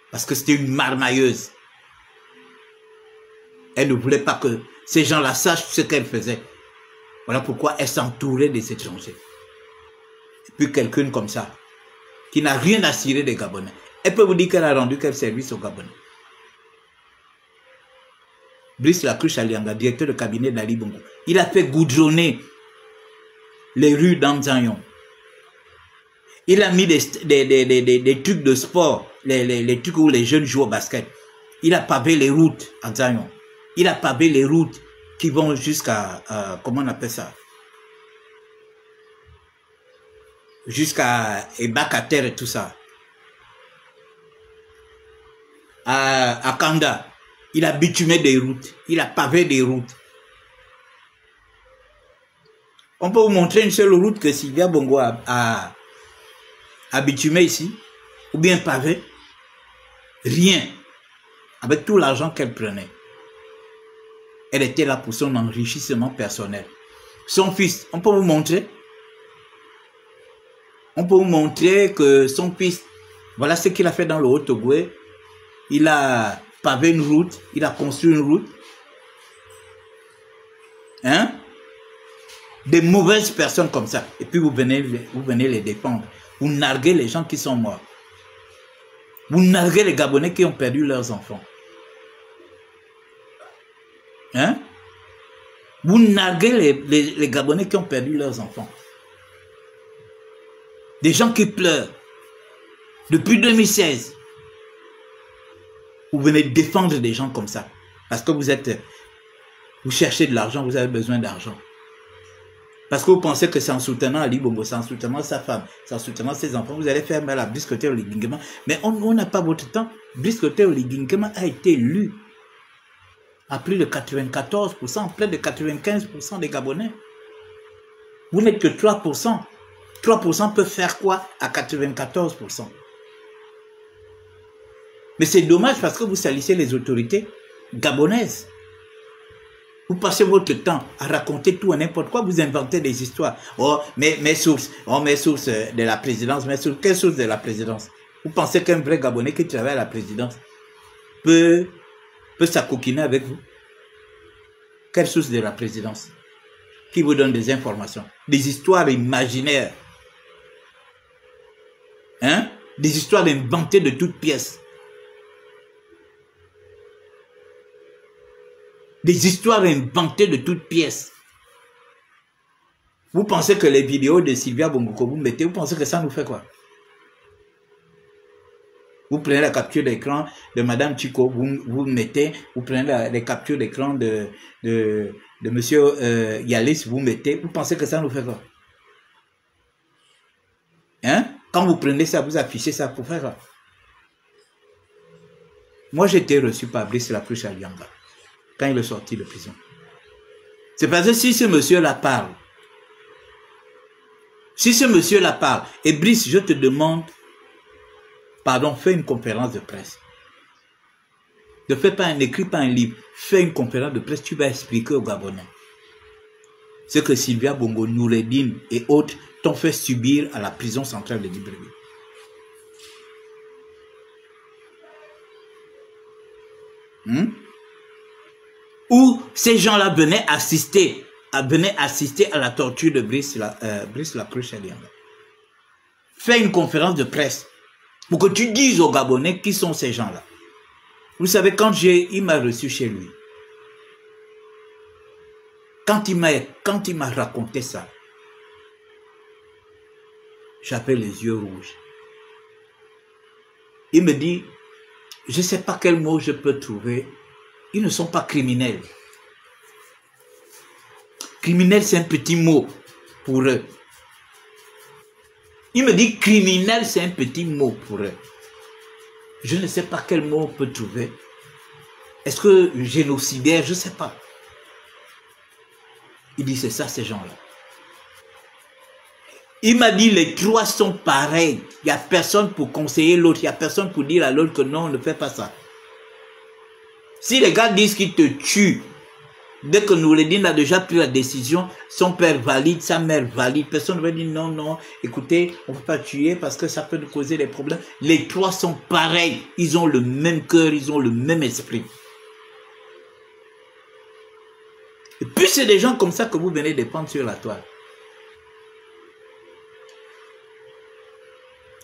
Parce que c'était une marmailleuse. Elle ne voulait pas que ces gens-là sachent ce qu'elle faisait. Voilà pourquoi elle s'entourait des étrangers. Et puis quelqu'un comme ça, qui n'a rien à cirer des Gabonais. Elle peut vous dire qu'elle a rendu quel service aux Gabonais. Brice Lacruche Alianga, directeur de cabinet d'Ali Bongo, il a fait goudronner les rues d'Anzayon. Il a mis des trucs de sport, les trucs où les jeunes jouent au basket. Il a pavé les routes à Zayon. Il a pavé les routes qui vont jusqu'à, comment on appelle ça? Jusqu'à Ebakater et tout ça. À Kanda, il a bitumé des routes. Il a pavé des routes. On peut vous montrer une seule route que Sylvia Bongo a bitumé ici, ou bien pavé. Rien. Avec tout l'argent qu'elle prenait. Elle était là pour son enrichissement personnel. Son fils, on peut vous montrer. On peut vous montrer que son fils, voilà ce qu'il a fait dans le Haut-Togoué. Il a pavé une route, il a construit une route. Hein? Des mauvaises personnes comme ça. Et puis vous venez les défendre. Vous narguez les gens qui sont morts. Vous narguez les Gabonais qui ont perdu leurs enfants. Hein? Vous narguez les Gabonais qui ont perdu leurs enfants. Des gens qui pleurent. Depuis 2016. Vous venez défendre des gens comme ça. Parce que vous cherchez de l'argent, vous avez besoin d'argent. Parce que vous pensez que c'est en soutenant Ali Bongo, c'est en soutenant sa femme, c'est en soutenant ses enfants, vous allez faire mal à Brice Clotaire Oligui-Nguema. Mais on n'a pas votre temps. Brice Clotaire Oligui-Nguema a été élu à plus de 94%, près de 95% des Gabonais. Vous n'êtes que 3%. 3% peuvent faire quoi à 94%? Mais c'est dommage parce que vous salissez les autorités gabonaises. Vous passez votre temps à raconter tout et n'importe quoi, vous inventez des histoires. Oh, mes sources de la présidence, quelle source de la présidence? Vous pensez qu'un vrai Gabonais qui travaille à la présidence peut s'acoquiner avec vous? Quelle source de la présidence? Qui vous donne des informations? Des histoires imaginaires. Hein? Des histoires inventées de toutes pièces. Des histoires inventées de toutes pièces. Vous pensez que les vidéos de Sylvia Bongo que vous mettez, vous pensez que ça nous fait quoi? Vous prenez la capture d'écran de Madame Chico, vous mettez, vous prenez les captures d'écran de Monsieur Yalis, vous mettez, vous pensez que ça nous fait quoi? Hein? Quand vous prenez ça, vous affichez ça pour faire quoi? Moi, j'ai été reçu par Brice Lacruche à Lianga quand il est sorti de prison. C'est parce que si ce monsieur-là parle, et Brice, je te demande, pardon, fais une conférence de presse. Ne fais pas n'écris pas un livre, fais une conférence de presse, tu vas expliquer aux Gabonais ce que Sylvia Bongo, Noureddine et autres t'ont fait subir à la prison centrale de Libreville. Où ces gens-là venaient assister à la torture de Brice Lacruche à Lianga. Fais une conférence de presse pour que tu dises aux Gabonais qui sont ces gens-là. Vous savez, quand il m'a reçu chez lui, quand il m'a raconté ça, j'avais les yeux rouges. Il me dit, je ne sais pas quel mot je peux trouver. Ils ne sont pas criminels. Criminel, c'est un petit mot pour eux. Il me dit, criminel, c'est un petit mot pour eux. Je ne sais pas quel mot on peut trouver. Est-ce que génocidaire, je ne sais pas. Il dit, c'est ça, ces gens-là. Il m'a dit, les trois sont pareils. Il n'y a personne pour conseiller l'autre. Il n'y a personne pour dire à l'autre que non, ne fais pas ça. Si les gars disent qu'ils te tuent, dès que Noureddine a déjà pris la décision, son père valide, sa mère valide, personne ne va dire non, non, écoutez, on ne peut pas tuer parce que ça peut nous causer des problèmes. Les trois sont pareils. Ils ont le même cœur, ils ont le même esprit. Et puis c'est des gens comme ça que vous venez de prendre sur la toile.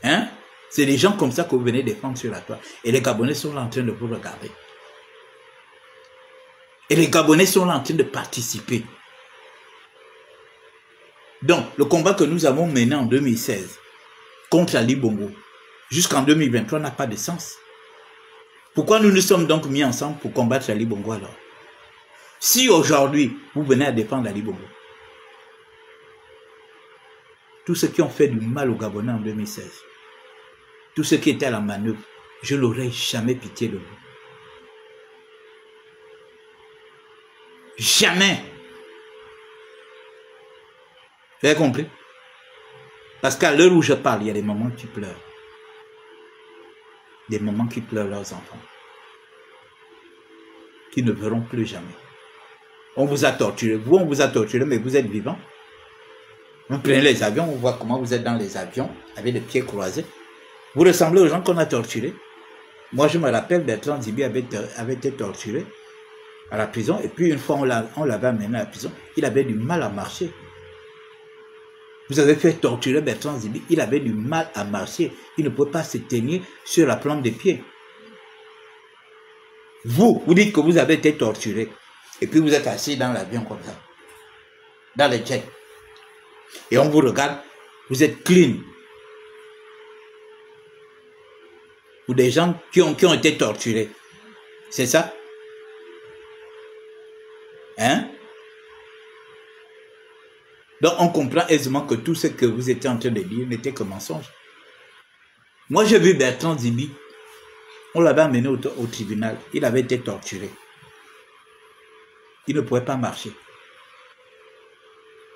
Hein? C'est des gens comme ça que vous venez de prendre sur la toile. Et les Gabonais sont là en train de vous regarder. Et les Gabonais sont là en train de participer. Donc, le combat que nous avons mené en 2016 contre Ali Bongo jusqu'en 2023 n'a pas de sens. Pourquoi nous nous sommes donc mis ensemble pour combattre Ali Bongo alors? Si aujourd'hui, vous venez à défendre Ali Bongo, tous ceux qui ont fait du mal aux Gabonais en 2016, tous ceux qui étaient à la manœuvre, je n'aurais jamais pitié de vous. Jamais. Vous avez compris? Parce qu'à l'heure où je parle, il y a des mamans qui pleurent. Des mamans qui pleurent leurs enfants. Qui ne verront plus jamais. On vous a torturé. Vous, on vous a torturé, mais vous êtes vivant. Vous prenez les avions, on voit comment vous êtes dans les avions, avec les pieds croisés. Vous ressemblez aux gens qu'on a torturés. Moi, je me rappelle, Bertrand Zibi avait été torturé à la prison, et puis une fois on l'avait amené à la prison, il avait du mal à marcher. Vous avez fait torturer Bertrand Zibi, il avait du mal à marcher, il ne pouvait pas se tenir sur la plante des pieds. Vous dites que vous avez été torturé, et puis vous êtes assis dans l'avion comme ça, dans les jets, et on vous regarde, vous êtes clean. Ou des gens qui ont été torturés. C'est ça? Hein? Donc on comprend aisément que tout ce que vous étiez en train de dire n'était que mensonge. Moi j'ai vu Bertrand Zibi, on l'avait amené au tribunal, il avait été torturé. Il ne pouvait pas marcher.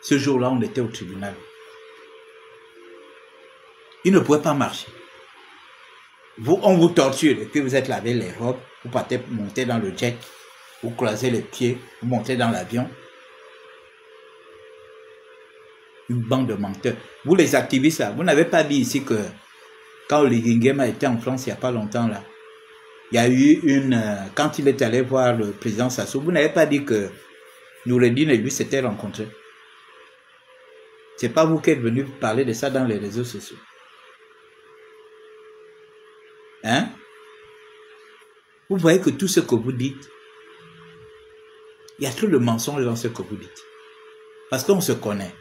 Ce jour-là, on était au tribunal. Il ne pouvait pas marcher. On vous torture et puis vous êtes lavé les robes, vous partez monter dans le jet, vous croisez les pieds, vous montez dans l'avion. Une bande de menteurs. Vous les activistes là, vous n'avez pas dit ici que quand Oligui Nguema était en France il n'y a pas longtemps là, il y a eu quand il est allé voir le président Sassou, vous n'avez pas dit que Noureddine et lui s'étaient rencontrés. C'est pas vous qui êtes venu parler de ça dans les réseaux sociaux. Hein? Vous voyez que tout ce que vous dites, il y a trop de mensonges dans ce que vous dites. Parce qu'on se connaît.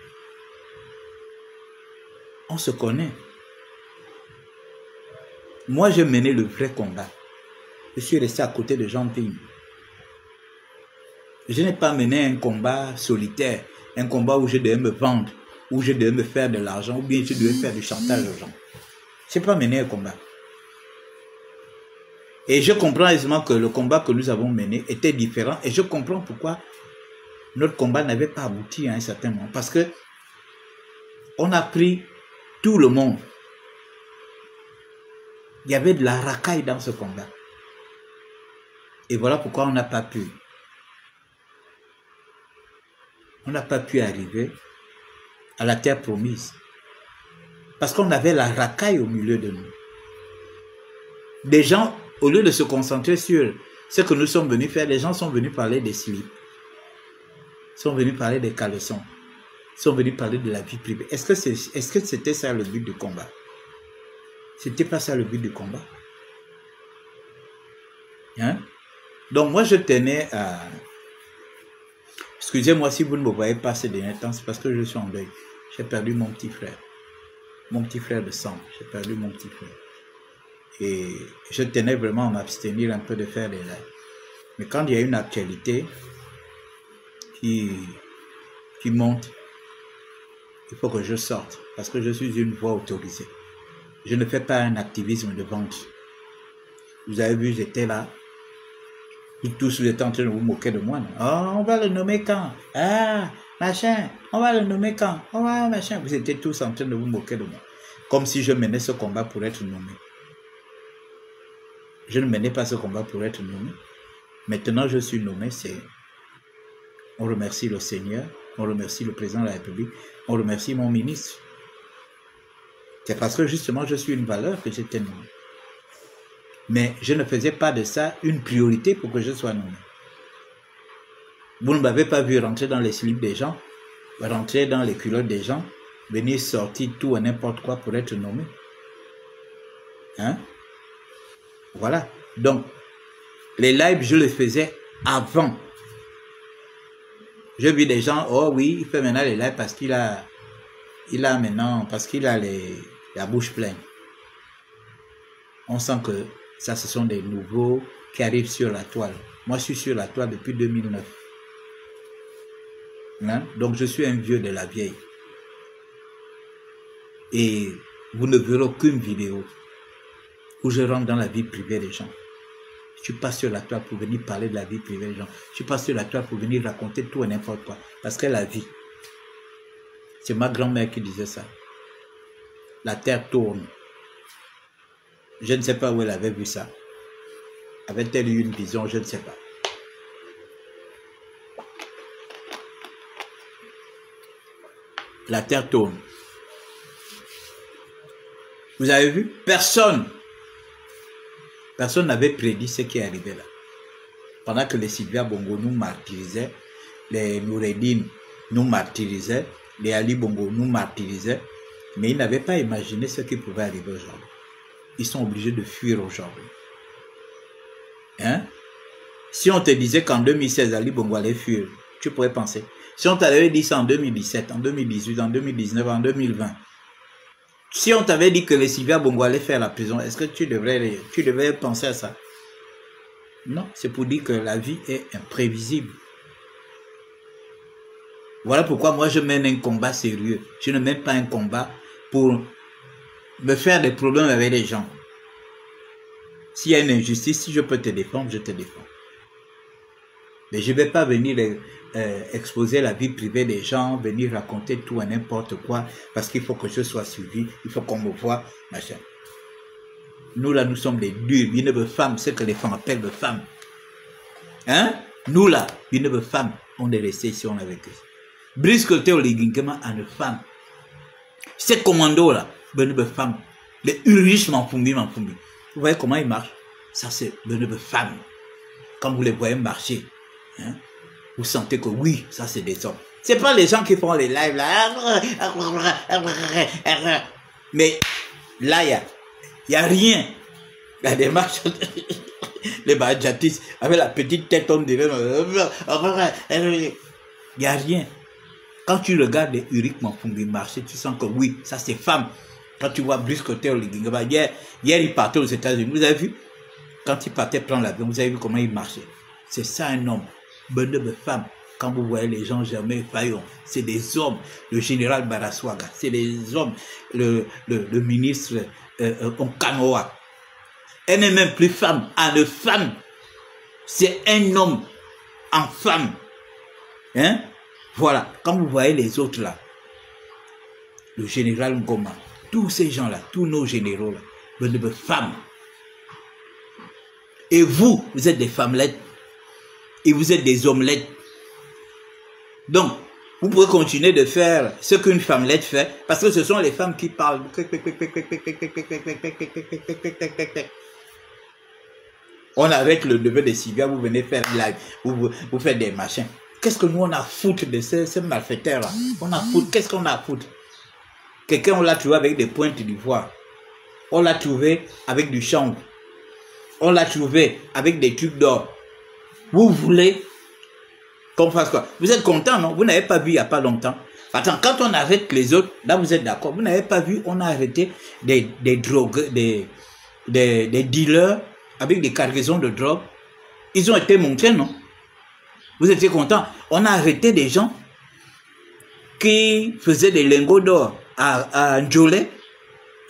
On se connaît. Moi, j'ai mené le vrai combat. Je suis resté à côté de gens dignes. Je n'ai pas mené un combat solitaire, un combat où je devais me vendre, où je devais me faire de l'argent, ou bien je devais faire du chantage aux gens. Je n'ai pas mené un combat. Et je comprends aisément que le combat que nous avons mené était différent, et je comprends pourquoi notre combat n'avait pas abouti à un certain moment. Parce que on a pris tout le monde. Il y avait de la racaille dans ce combat. Et voilà pourquoi on n'a pas pu. On n'a pas pu arriver à la terre promise. Parce qu'on avait la racaille au milieu de nous. Des gens, au lieu de se concentrer sur ce que nous sommes venus faire, les gens sont venus parler des slips. Sont venus parler des caleçons. Sont venus parler de la vie privée. Est-ce que c'était ça le but du combat? C'était pas ça le but du combat. Hein? Donc moi je tenais à... Excusez-moi si vous ne me voyez pas ces derniers temps, c'est parce que je suis en deuil. J'ai perdu mon petit frère. Mon petit frère de sang. J'ai perdu mon petit frère. Et je tenais vraiment à m'abstenir un peu de faire des lives. Mais quand il y a une actualité qui monte, il faut que je sorte. Parce que je suis une voix autorisée. Je ne fais pas un activisme de vente. Vous avez vu, j'étais là. Tous vous êtes en train de vous moquer de moi. Oh, on va le nommer quand? Ah, machin, on va le nommer quand? Oh, machin. Vous étiez tous en train de vous moquer de moi. Comme si je menais ce combat pour être nommé. Je ne menais pas ce combat pour être nommé. Maintenant, je suis nommé, c'est... On remercie le Seigneur, on remercie le président de la République, on remercie mon ministre. C'est parce que justement, je suis une valeur que j'étais nommé. Mais je ne faisais pas de ça une priorité pour que je sois nommé. Vous ne m'avez pas vu rentrer dans les slips des gens, rentrer dans les culottes des gens, venir sortir tout et n'importe quoi pour être nommé. Hein? Voilà. Donc, les lives, je les faisais avant. J'ai vu des gens, oh oui, il fait maintenant les lives parce qu'il a maintenant, parce qu'il a la bouche pleine. On sent que ça, ce sont des nouveaux qui arrivent sur la toile. Moi, je suis sur la toile depuis 2009. Hein? Donc, je suis un vieux de la vieille. Et vous ne verrez aucune vidéo où je rentre dans la vie privée des gens. Je ne suis pas sur la toile pour venir parler de la vie privée des gens. Je ne suis pas sur la toile pour venir raconter tout et n'importe quoi. Parce que la vie, c'est ma grand-mère qui disait ça. La terre tourne. Je ne sais pas où elle avait vu ça. Avait-elle eu une vision? Je ne sais pas. La terre tourne. Vous avez vu? Personne n'avait prédit ce qui est arrivé là. Pendant que les Sylvia Bongo nous martyrisaient, les Noureddine nous martyrisaient, les Ali Bongo nous martyrisaient, mais ils n'avaient pas imaginé ce qui pouvait arriver aujourd'hui. Ils sont obligés de fuir aujourd'hui. Hein? Si on te disait qu'en 2016, Ali Bongo allait fuir, tu pourrais penser. Si on t'avait dit ça en 2017, en 2018, en 2019, en 2020, si on t'avait dit que les Sylvia Bongo allaient faire la prison, est-ce que tu devrais penser à ça? Non, c'est pour dire que la vie est imprévisible. Voilà pourquoi moi je mène un combat sérieux. Je ne mène pas un combat pour me faire des problèmes avec les gens. S'il y a une injustice, si je peux te défendre, je te défends. Mais je ne vais pas venir exposer la vie privée des gens, venir raconter tout et n'importe quoi, parce qu'il faut que je sois suivi, il faut qu'on me voie, machin. Nous là, nous sommes des durs, une femmes, ce que les femmes appellent des femmes. Hein? Nous là, une femme, on est resté ici, on est avec eux. Brice côté au léguinement à une femme. Ces commandos là, une femme, les uriches m'enfoumbi. Vous voyez comment ils marchent? Ça c'est une femme. Quand vous les voyez marcher, hein, vous sentez que oui, ça c'est des hommes. C'est pas les gens qui font les lives là. Mais là, il y a rien. Il y a des marches. Les badjatis avec la petite tête, on dirait. Il n'y a rien. Quand tu regardes les Uric Mafumbi marcher, tu sens que oui, ça c'est femme. Quand tu vois Brice côté au Ligingaba, hier il partait aux États-Unis. Vous avez vu? Quand il partait prendre l'avion, vous avez vu comment il marchait. C'est ça un homme. Bonne de femme. Quand vous voyez les gens jamais Fayon, c'est des hommes. Le général Baraswaga, c'est des hommes. Le ministre Onkanoa. Elle n'est même plus femme. Une femme, c'est un homme en femme. Hein? Voilà. Quand vous voyez les autres là, le général Ngoma, tous ces gens-là, tous nos généraux là, vous êtes des femmes. Et vous êtes des femmelettes. Et vous êtes des omelettes. Donc, vous pouvez continuer de faire ce qu'une femmelette fait, parce que ce sont les femmes qui parlent. On arrête le neveu de Sylvia, vous venez faire live, vous faites des machins. Qu'est-ce que nous on a à foutre de ces malfaiteurs-là? On a foutre, qu'est-ce qu'on a à foutre? Quelqu'un, on l'a trouvé avec des pointes d'ivoire. On l'a trouvé avec du chanvre. On l'a trouvé avec des tubes d'or. Vous voulez qu'on fasse quoi? Vous êtes content, non? Vous n'avez pas vu il n'y a pas longtemps. Attends, quand on arrête les autres, là vous êtes d'accord. Vous n'avez pas vu, on a arrêté des drogues, des dealers avec des cargaisons de drogue. Ils ont été montrés, non? Vous étiez content. On a arrêté des gens qui faisaient des lingots d'or à Ndjolé.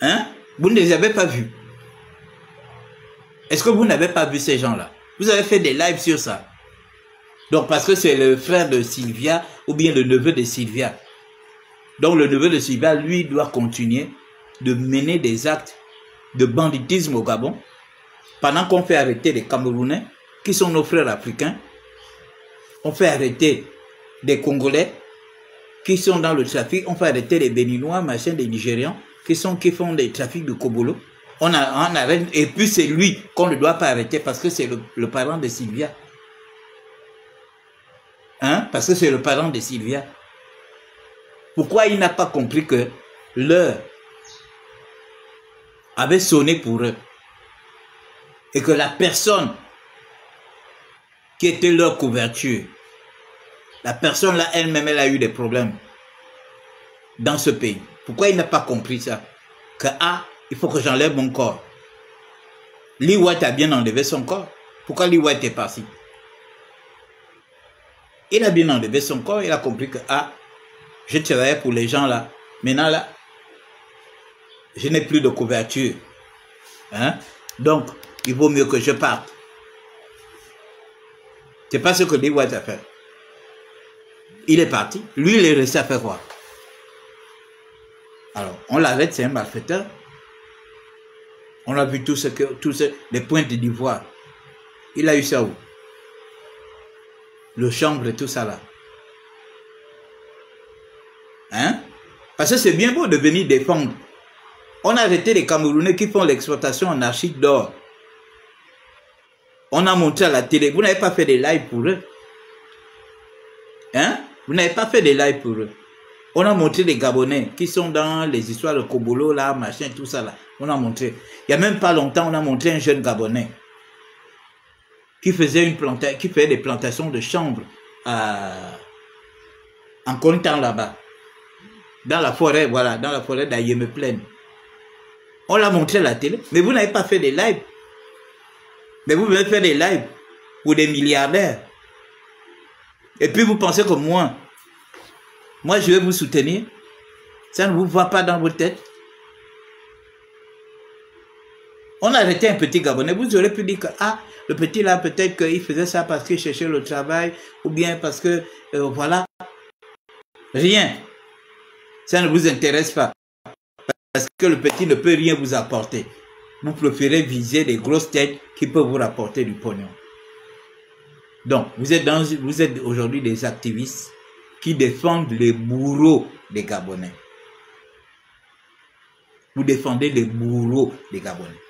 Hein? Vous ne les avez pas vus. Est-ce que vous n'avez pas vu ces gens-là? Vous avez fait des lives sur ça. Donc parce que c'est le frère de Sylvia ou bien le neveu de Sylvia. Donc le neveu de Sylvia, lui, doit continuer de mener des actes de banditisme au Gabon pendant qu'on fait arrêter les Camerounais qui sont nos frères africains. On fait arrêter des Congolais qui sont dans le trafic. On fait arrêter les Béninois, machin, des Nigérians qui font des trafics de Kobolo. On arrête, et puis c'est lui qu'on ne doit pas arrêter parce que c'est le parent de Sylvia. Hein? Parce que c'est le parent de Sylvia. Pourquoi il n'a pas compris que l'heure avait sonné pour eux et que la personne qui était leur couverture, la personne là elle-même, elle a eu des problèmes dans ce pays. Pourquoi il n'a pas compris ça? Que il faut que j'enlève mon corps. Lee White a bien enlevé son corps. Pourquoi Lee White est parti? Il a bien enlevé son corps, il a compris que je travaillais pour les gens là. Maintenant là, je n'ai plus de couverture. Hein? Donc, il vaut mieux que je parte. C'est pas ce que Lee White a fait. Il est parti. Lui, il est resté à faire quoi? Alors, on l'arrête, c'est un malfaiteur. On a vu tous les pointes d'ivoire. Il a eu ça où? Le chambre et tout ça là. Hein? Parce que c'est bien beau de venir défendre. On a arrêté les Camerounais qui font l'exploitation anarchique d'or. On a montré à la télé. Vous n'avez pas fait des lives pour eux. Hein? Vous n'avez pas fait des lives pour eux. On a montré les Gabonais qui sont dans les histoires de Kobolo là, machin, tout ça là. On a montré. Il n'y a même pas longtemps, on a montré un jeune Gabonais qui faisait des plantations de chanvre en Contan là-bas. Dans la forêt, voilà, dans la forêt d'Ayeme-Plaine. On l'a montré à la télé, mais vous n'avez pas fait des lives. Mais vous voulez faire des lives pour des milliardaires. Et puis vous pensez que moi je vais vous soutenir. Ça ne vous va pas dans vos têtes. On a arrêté un petit Gabonais. Vous aurez pu dire que, ah, le petit là, peut-être qu'il faisait ça parce qu'il cherchait le travail, ou bien parce que, voilà. Rien. Ça ne vous intéresse pas. Parce que le petit ne peut rien vous apporter. Vous préférez viser les grosses têtes qui peuvent vous rapporter du pognon. Donc, vous êtes aujourd'hui des activistes qui défendent les bourreaux des Gabonais. Vous défendez les bourreaux des Gabonais.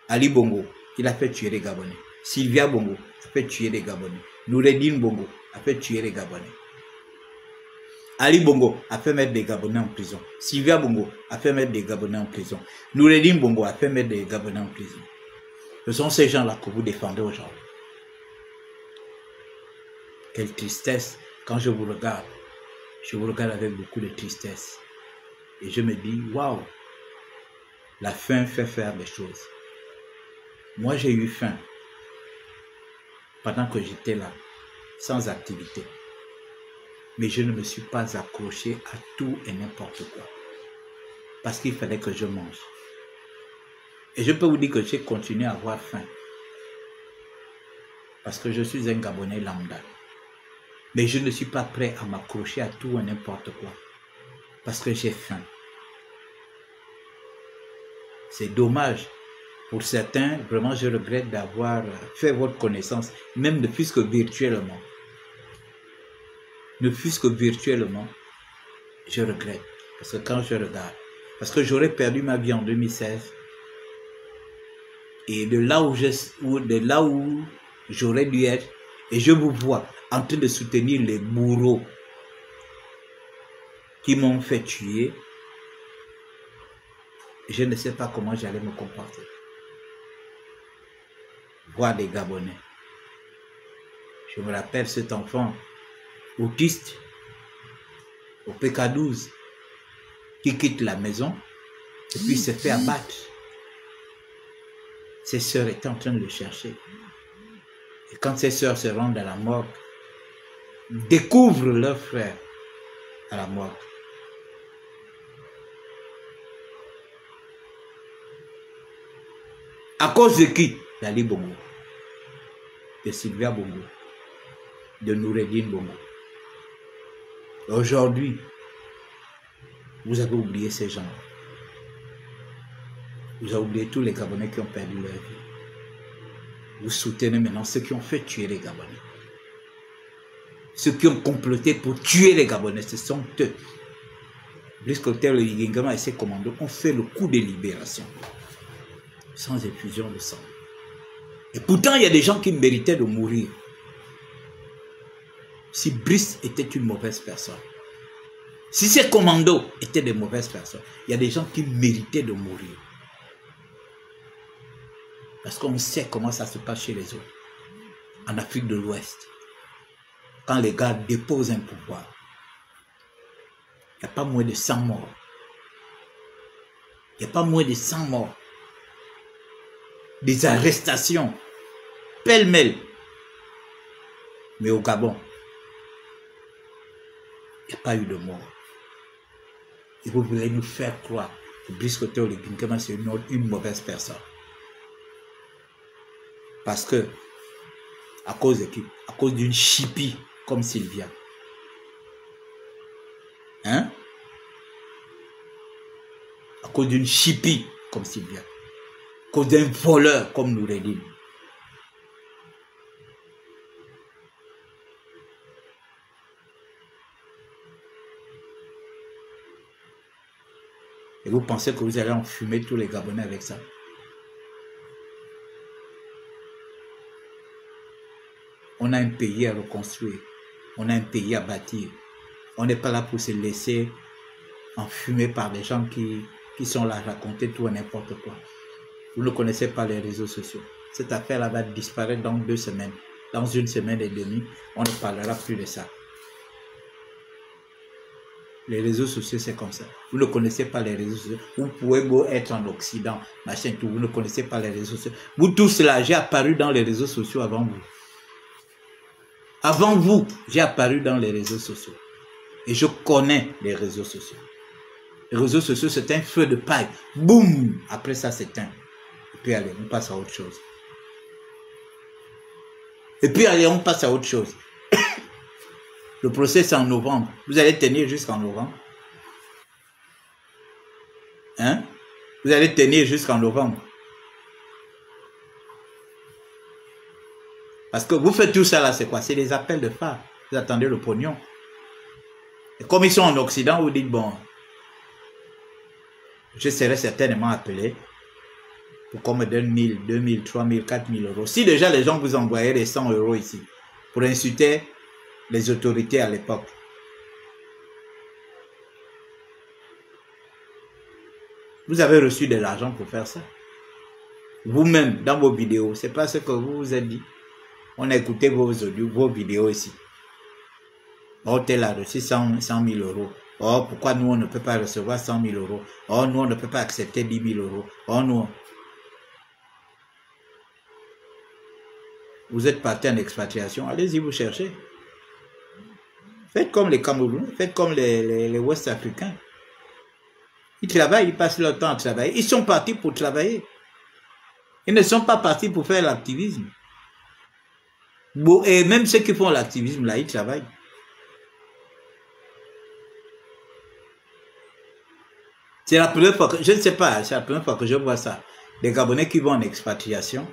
Ali Bongo, il a fait tuer les Gabonais. Sylvia Bongo a fait tuer les Gabonais. Noureddine Bongo a fait tuer les Gabonais. Ali Bongo a fait mettre des Gabonais en prison. Sylvia Bongo a fait mettre des Gabonais en prison. Noureddine Bongo a fait mettre des Gabonais en prison. Ce sont ces gens-là que vous défendez aujourd'hui. Quelle tristesse. Quand je vous regarde avec beaucoup de tristesse. Et je me dis, waouh, la faim fait faire des choses. Moi, j'ai eu faim pendant que j'étais là, sans activité. Mais je ne me suis pas accroché à tout et n'importe quoi. Parce qu'il fallait que je mange. Et je peux vous dire que j'ai continué à avoir faim. Parce que je suis un Gabonais lambda. Mais je ne suis pas prêt à m'accrocher à tout et n'importe quoi. Parce que j'ai faim. C'est dommage. Pour certains, vraiment, je regrette d'avoir fait votre connaissance, même ne fût-ce que virtuellement. Ne fût-ce que virtuellement, je regrette. Parce que quand je regarde, parce que j'aurais perdu ma vie en 2016, et de là où j'aurais dû être, et je vous vois en train de soutenir les bourreaux qui m'ont fait tuer, je ne sais pas comment j'allais me comporter. Voir des Gabonais. Je me rappelle cet enfant autiste au PK12 qui quitte la maison et puis se fait abattre. Ses sœurs étaient en train de le chercher. Et quand ses sœurs se rendent à la morgue, découvrent leur frère à la morgue. À cause de qui? d'Ali Bongo, de Sylvia Bongo, de Noureddine Bongo. Aujourd'hui, vous avez oublié ces gens. Vous avez oublié tous les Gabonais qui ont perdu leur vie. Vous soutenez maintenant ceux qui ont fait tuer les Gabonais. Ceux qui ont comploté pour tuer les Gabonais, ce sont eux. Brice Clotaire, le Yingama et ses commandos ont fait le coup de libération. Sans effusion de sang. Et pourtant, il y a des gens qui méritaient de mourir. Si Brice était une mauvaise personne, si ces commandos étaient des mauvaises personnes, il y a des gens qui méritaient de mourir. Parce qu'on sait comment ça se passe chez les autres. En Afrique de l'Ouest, quand les gars déposent un pouvoir, il n'y a pas moins de 100 morts. Il n'y a pas moins de 100 morts. Des arrestations, pêle-mêle. Mais au Gabon, il n'y a pas eu de mort. Et vous voulez nous faire croire que Brice Clotaire Oligui c'est une mauvaise personne. Parce que, à cause de qui? À cause d'une chipie comme Sylvia. Hein? À cause d'une chipie comme Sylvia. À cause d'un voleur comme Noureddine. Et vous pensez que vous allez enfumer tous les Gabonais avec ça? On a un pays à reconstruire. On a un pays à bâtir. On n'est pas là pour se laisser enfumer par des gens qui sont là à raconter tout et n'importe quoi. Vous ne connaissez pas les réseaux sociaux. Cette affaire-là va disparaître dans 2 semaines. Dans 1 semaine et demie, on ne parlera plus de ça. Les réseaux sociaux, c'est comme ça. Vous ne connaissez pas les réseaux sociaux. Vous pouvez beau être en Occident, machin, tout. Vous ne connaissez pas les réseaux sociaux. Vous tous là, j'ai apparu dans les réseaux sociaux avant vous. Avant vous, j'ai apparu dans les réseaux sociaux. Et je connais les réseaux sociaux. Les réseaux sociaux, c'est un feu de paille. Boum! Après ça, c'est un. puis allez, on passe à autre chose. Et puis allez, on passe à autre chose. Le procès, c'est en novembre. Vous allez tenir jusqu'en novembre. Hein? Vous allez tenir jusqu'en novembre. Parce que vous faites tout ça là, c'est quoi? C'est des appels de phare. Vous attendez le pognon. Et comme ils sont en Occident, vous dites, bon, je serai certainement appelé pour qu'on me donne 1000, 2000, 3000, 4000 euros. Si déjà les gens vous envoyaient les 100 euros ici, pour insulter les autorités à l'époque. Vous avez reçu de l'argent pour faire ça. Vous-même, dans vos vidéos, c'est pas ce que vous vous êtes dit. On a écouté vos audios, vos vidéos ici. Oh, tel a reçu 100 000 euros. Oh, pourquoi nous, on ne peut pas recevoir 100 000 euros? Oh, nous, on ne peut pas accepter 10 000 euros. Oh, nous. Vous êtes parti en expatriation. Allez-y, vous cherchez. Faites comme les Camerounais, faites comme les Ouest-Africains. Ils travaillent, ils passent leur temps à travailler. Ils sont partis pour travailler. Ils ne sont pas partis pour faire l'activisme. Et même ceux qui font l'activisme, là, ils travaillent. C'est la première fois que, je ne sais pas, c'est la première fois que je vois ça. Des Gabonais qui vont en expatriation.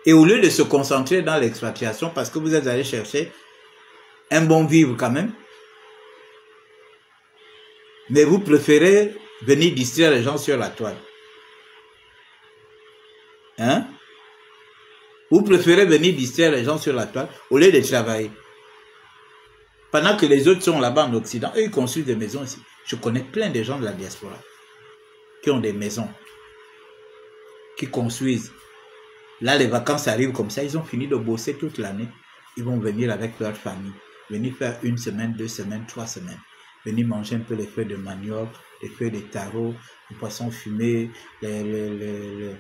Et au lieu de se concentrer dans l'expatriation, parce que vous êtes allé chercher un bon vivre quand même, mais vous préférez venir distraire les gens sur la toile. Hein? Vous préférez venir distraire les gens sur la toile au lieu de travailler. Pendant que les autres sont là-bas en Occident, eux, ils construisent des maisons ici. Je connais plein de gens de la diaspora qui ont des maisons, qui construisent. Là, les vacances arrivent comme ça, ils ont fini de bosser toute l'année. Ils vont venir avec leur famille, venir faire 1 semaine, 2 semaines, 3 semaines. Venir manger un peu les feuilles de manioc, les feuilles de taro, les poissons fumés, les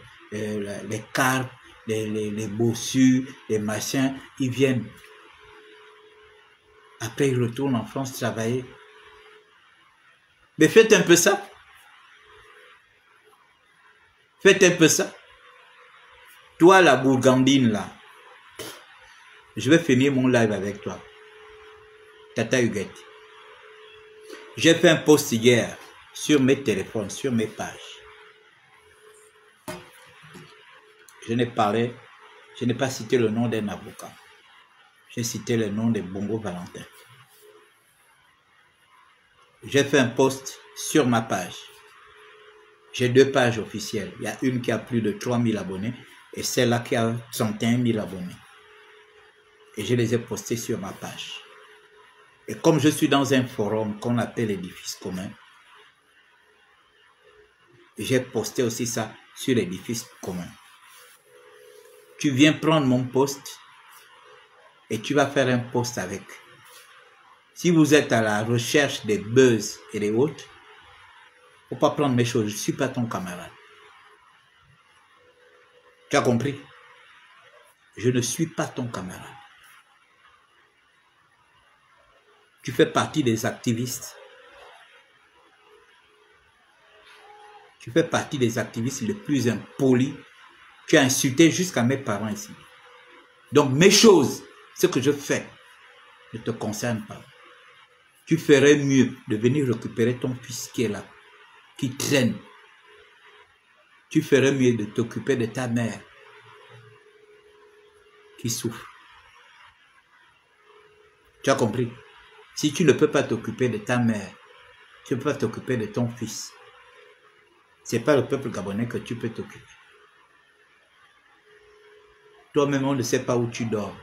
carpes, les bossus, les machins. Ils viennent. Après, ils retournent en France travailler. Mais faites un peu ça. Faites un peu ça. Toi, la bourgandine, là. Je vais finir mon live avec toi. Tata Huguette. J'ai fait un post hier sur mes téléphones, sur mes pages. Je n'ai pas cité le nom d'un avocat. J'ai cité le nom de Bongo Valentin. J'ai fait un post sur ma page. J'ai 2 pages officielles. Il y a une qui a plus de 3000 abonnés et celle-là qui a 31 000 abonnés. Et je les ai postés sur ma page. Et comme je suis dans un forum qu'on appelle l'édifice commun, j'ai posté aussi ça sur l'édifice commun. Tu viens prendre mon post et tu vas faire un post avec. Si vous êtes à la recherche des buzz et des autres, il ne faut pas prendre mes choses. Je ne suis pas ton camarade. Tu as compris? Je ne suis pas ton camarade. Tu fais partie des activistes. Tu fais partie des activistes les plus impolis. Tu as insulté jusqu'à mes parents ici. Donc mes choses, ce que je fais, ne te concerne pas. Tu ferais mieux de venir récupérer ton fils qui est là, qui traîne. Tu ferais mieux de t'occuper de ta mère qui souffre. Tu as compris? Si tu ne peux pas t'occuper de ta mère, tu ne peux pas t'occuper de ton fils. Ce n'est pas le peuple gabonais que tu peux t'occuper. Toi-même, on ne sait pas où tu dors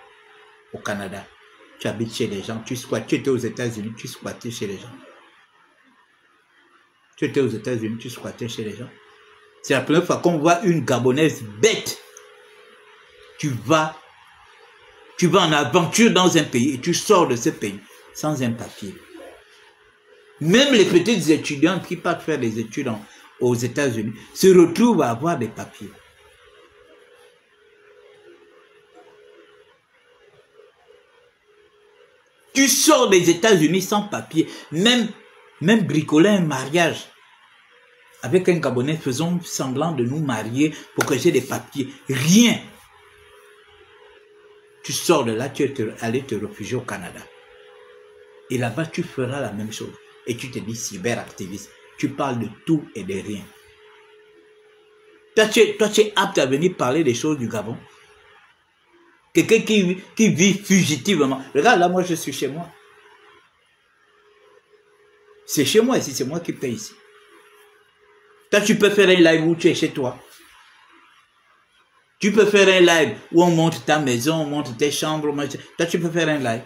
au Canada. Tu habites chez les gens, tu squattes. Tu étais aux États-Unis, tu squattais chez les gens. Tu étais aux États-Unis, tu squattais chez les gens. C'est la première fois qu'on voit une Gabonaise bête. Tu vas en aventure dans un pays et tu sors de ce pays sans un papier. Même les petits étudiants qui partent faire des études aux États-Unis se retrouvent à avoir des papiers. Tu sors des États-Unis sans papier, même bricoler un mariage. avec un Gabonais, faisons semblant de nous marier pour que j'ai des papiers. Rien. Tu sors de là, tu es allé te réfugier au Canada. Et là-bas, tu feras la même chose. Et tu te dis cyberactiviste. Tu parles de tout et de rien. Toi, tu es apte à venir parler des choses du Gabon. Quelqu'un qui vit fugitivement. Regarde, là, moi, je suis chez moi. C'est chez moi ici, c'est moi qui paye ici. Toi, tu peux faire un live où tu es chez toi. Tu peux faire un live où on monte ta maison, on monte tes chambres. Toi, tu peux faire un live.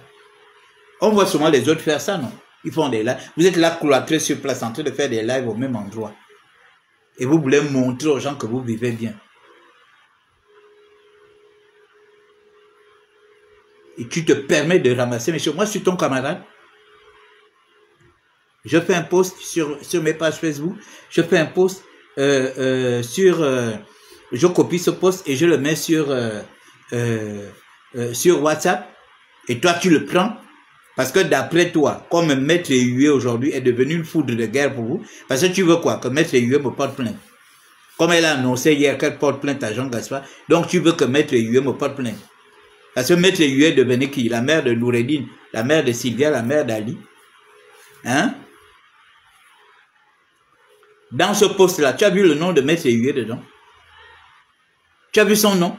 On voit souvent les autres faire ça, non? Ils font des lives. Vous êtes là cloîtrés sur place en train de faire des lives au même endroit. Et vous voulez montrer aux gens que vous vivez bien. Et tu te permets de ramasser. Mais moi, je suis ton camarade. Je fais un post sur mes pages Facebook. Je fais un post je copie ce post et je le mets sur WhatsApp. Et toi, tu le prends. Parce que d'après toi, comme Maître Hué aujourd'hui est devenu une foudre de guerre pour vous, parce que tu veux quoi? Que Maître Hué me porte plainte. Comme elle a annoncé hier qu'elle porte plainte à Jean Gaspard, donc tu veux que Maître Hué me porte plainte. Parce que Maître Hué est devenue qui? La mère de Noureddine, la mère de Sylvia, la mère d'Ali. Hein? Dans ce poste-là, tu as vu le nom de Maître Hué dedans? Tu as vu son nom?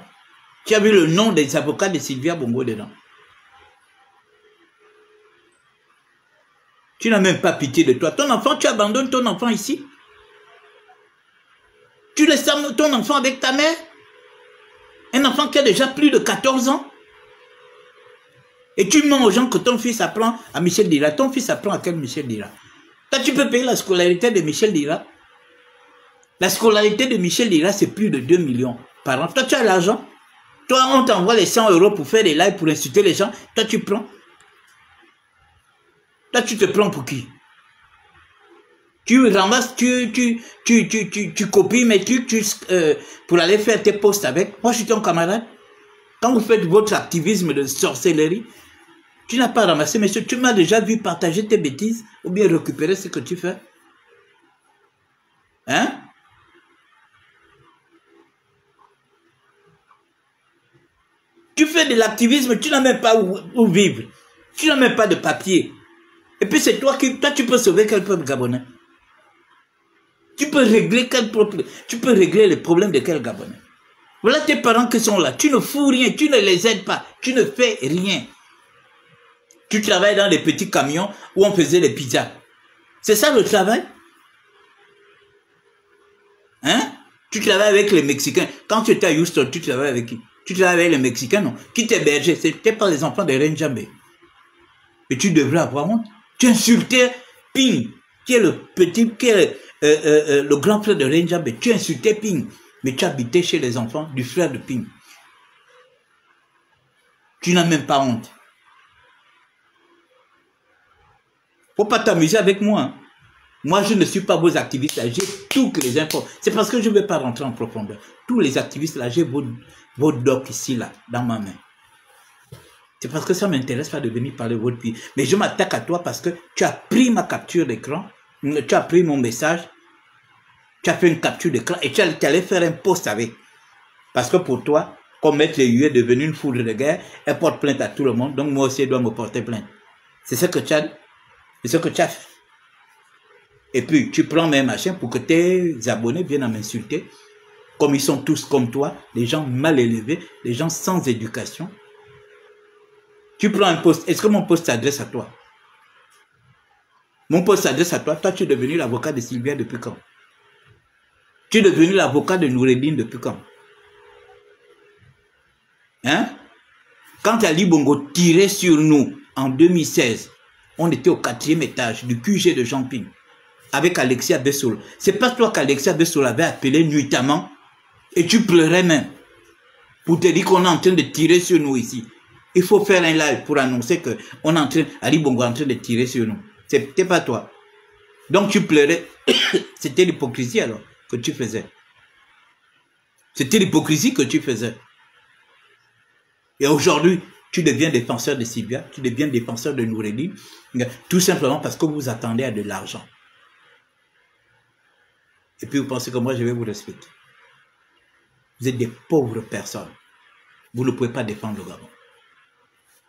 Tu as vu le nom des avocats de Sylvia Bongo dedans? Tu n'as même pas pitié de toi. Ton enfant, tu abandonnes ton enfant ici? Tu laisses ton enfant avec ta mère? Un enfant qui a déjà plus de 14 ans? Et tu mens aux gens que ton fils apprend à Michel Dira. Ton fils apprend à quel Michel Dira? Toi, tu peux payer la scolarité de Michel Dira? La scolarité de Michel Dira, c'est plus de 2 millions par an. Toi, tu as l'argent? Toi, on t'envoie les 100 € pour faire des lives, pour insulter les gens. Toi, tu prends? Toi, tu te prends pour qui? Tu ramasses, tu copies mes trucs pour aller faire tes posts avec. Moi, je suis ton camarade. Quand vous faites votre activisme de sorcellerie, tu n'as pas ramassé, monsieur. Tu m'as déjà vu partager tes bêtises ou bien récupérer ce que tu fais. Hein? Tu fais de l'activisme, tu n'as même pas où vivre. Tu n'as même pas de papier. Et puis c'est toi tu peux sauver quel peuple gabonais? Tu peux régler les problèmes de quel Gabonais? Voilà tes parents qui sont là. Tu ne fous rien, tu ne les aides pas, tu ne fais rien. Tu travailles dans des petits camions où on faisait des pizzas. C'est ça le travail? Hein? Tu travailles avec les Mexicains. Quand tu étais à Houston, tu travailles avec qui? Tu travailles avec les Mexicains, non? Qui t'hébergeait? C'était pas les enfants de Renjambe. Et tu devrais avoir honte. Tu insultais Ping, qui est le grand frère de Renjambe. Tu insultais Ping, mais tu habitais chez les enfants du frère de Ping. Tu n'as même pas honte. Faut pas t'amuser avec moi. Hein. Moi, je ne suis pas vos activistes là. J'ai toutes les infos. C'est parce que je ne vais pas rentrer en profondeur. Tous les activistes là, j'ai vos docs ici là, dans ma main. C'est parce que ça ne m'intéresse pas de venir parler de votre pays. Mais je m'attaque à toi parce que tu as pris ma capture d'écran, tu as pris mon message, tu as fait une capture d'écran et tu allais faire un post avec. Parce que pour toi, comme Maître Hué est devenu une foudre de guerre, elle porte plainte à tout le monde, donc moi aussi, elle doit me porter plainte. C'est ce que tu as, fait. Et puis, tu prends mes machins pour que tes abonnés viennent à m'insulter, comme ils sont tous comme toi, des gens mal élevés, des gens sans éducation. Tu prends un poste. Est-ce que mon poste s'adresse à toi? Mon poste s'adresse à toi. Toi, tu es devenu l'avocat de Sylvia depuis quand? Tu es devenu l'avocat de Noureddine depuis quand? Hein? Quand Ali Bongo tirait sur nous en 2016, on était au 4e étage du QG de Jean-Ping avec Alexis Abessol. C'est pas toi qu'Alexis Abessol avait appelé nuitamment et tu pleurais même pour te dire qu'on est en train de tirer sur nous ici. Il faut faire un live pour annoncer que Ali Bongo est en train de tirer sur nous. C'était pas toi. Donc tu pleurais. C'était l'hypocrisie alors que tu faisais. C'était l'hypocrisie que tu faisais. Et aujourd'hui, tu deviens défenseur de Sylvia, tu deviens défenseur de Noureddine, tout simplement parce que vous attendez à de l'argent. Et puis vous pensez que moi, je vais vous respecter. Vous êtes des pauvres personnes. Vous ne pouvez pas défendre le Gabon.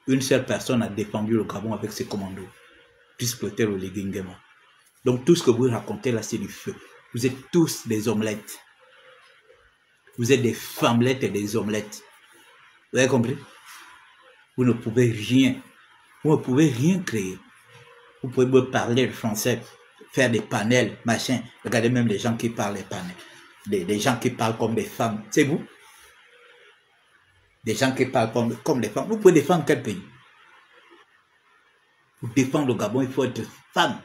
Une seule personne a défendu le Gabon avec ses commandos. Plus au Léguingema. Donc tout ce que vous racontez là, c'est du feu. Vous êtes tous des omelettes. Vous êtes des femmelettes et des omelettes. Vous avez compris? Vous ne pouvez rien. Vous ne pouvez rien créer. Vous pouvez me parler le français, faire des panels, machin. Regardez même les gens qui parlent les panels. Des gens qui parlent comme des femmes. C'est vous? Des gens qui parlent comme des femmes. Vous pouvez défendre quel pays? Pour défendre le Gabon, il faut être femme.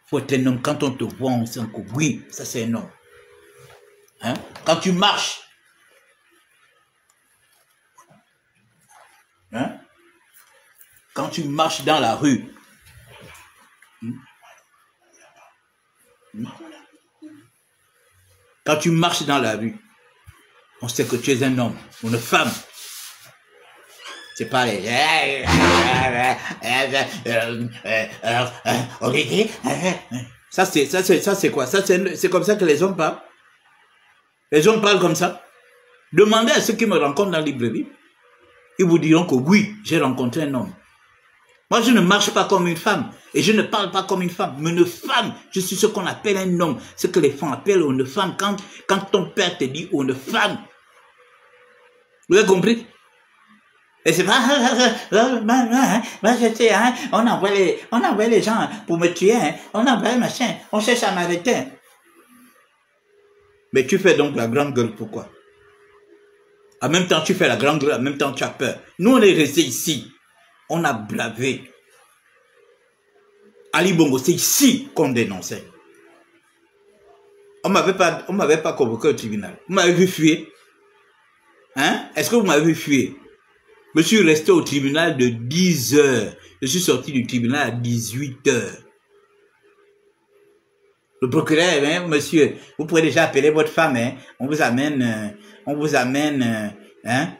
Il faut être un homme. Quand on te voit, on sent que oui, ça c'est un homme. Hein? Quand tu marches, hein? Quand tu marches dans la rue, quand tu marches dans la rue, on sait que tu es un homme ou une femme. C'est pas les... Ça c'est quoi? C'est comme ça que les hommes parlent. Les hommes parlent comme ça. Demandez à ceux qui me rencontrent dans la librairie. Ils vous diront que oui, j'ai rencontré un homme. Moi, je ne marche pas comme une femme. Et je ne parle pas comme une femme. Mais une femme, je suis ce qu'on appelle un homme. Ce que les femmes appellent une femme. Quand ton père te dit une femme. Vous avez compris? Et c'est pas... Moi, je sais, hein, on envoie les gens pour me tuer. Hein, on envoie les machins. On cherche à m'arrêter. Mais tu fais donc la grande gueule, pourquoi? En même temps, tu fais la grande gueule, en même temps, tu as peur. Nous, on est restés ici. On a bravé. Ali Bongo, c'est ici qu'on dénonçait. On m'avait pas convoqué au tribunal. Vous m'avez vu fuir? Hein? Est-ce que vous m'avez vu fuir? Je suis resté au tribunal de 10 heures. Je suis sorti du tribunal à 18 heures. Le procureur, hein, monsieur, vous pouvez déjà appeler votre femme, hein, on vous amène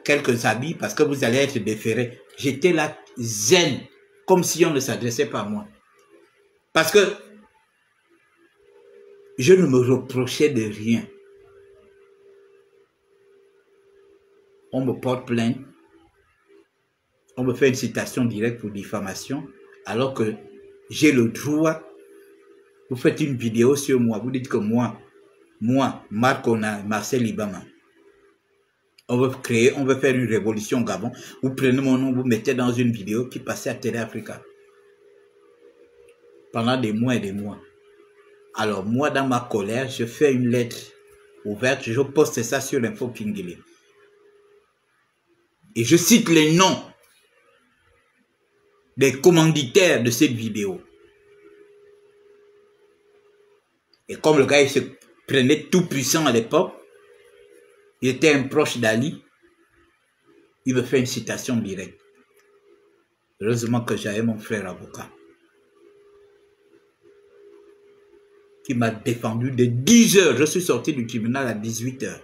quelques habits parce que vous allez être déféré. J'étais là, zen, comme si on ne s'adressait pas à moi. Parce que je ne me reprochais de rien. On me porte plainte, on me fait une citation directe pour diffamation, alors que j'ai le droit. Vous faites une vidéo sur moi, vous dites que moi, Marcel Ibama, on veut faire une révolution au Gabon. Vous prenez mon nom, vous mettez dans une vidéo qui passait à Télé Africa. Pendant des mois et des mois. Alors moi, dans ma colère, je fais une lettre ouverte, je poste ça sur l'info Kingili. Et je cite les noms des commanditaires de cette vidéo. Et comme le gars, il se prenait tout puissant à l'époque, il était un proche d'Ali, il me fait une citation directe. Heureusement que j'avais mon frère avocat, qui m'a défendu de 10 heures. Je suis sorti du tribunal à 18 heures.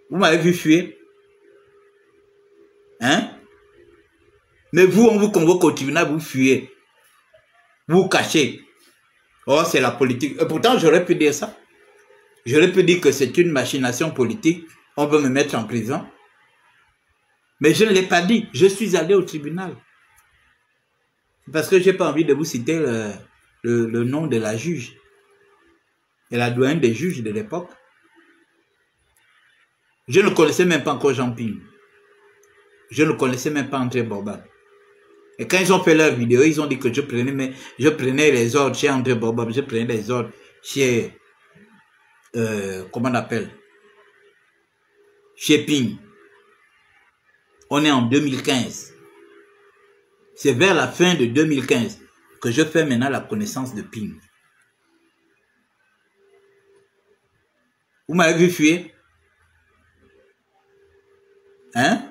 Vous m'avez vu fuir? Hein? Mais vous, on vous convoque au tribunal, vous fuyez. Vous vous cachez. Oh, c'est la politique. Et pourtant, j'aurais pu dire ça. J'aurais pu dire que c'est une machination politique. On veut me mettre en prison. Mais je ne l'ai pas dit. Je suis allé au tribunal. Parce que je n'ai pas envie de vous citer le nom de la juge. Et la doyenne des juges de l'époque. Je ne connaissais même pas encore Jean Ping. Je ne connaissais même pas André Borbal. Et quand ils ont fait leur vidéo, ils ont dit que je prenais les ordres chez André Borbal, je prenais les ordres chez, comment on appelle, chez Ping. On est en 2015. C'est vers la fin de 2015 que je fais maintenant la connaissance de Ping. Vous m'avez vu fuir? Hein?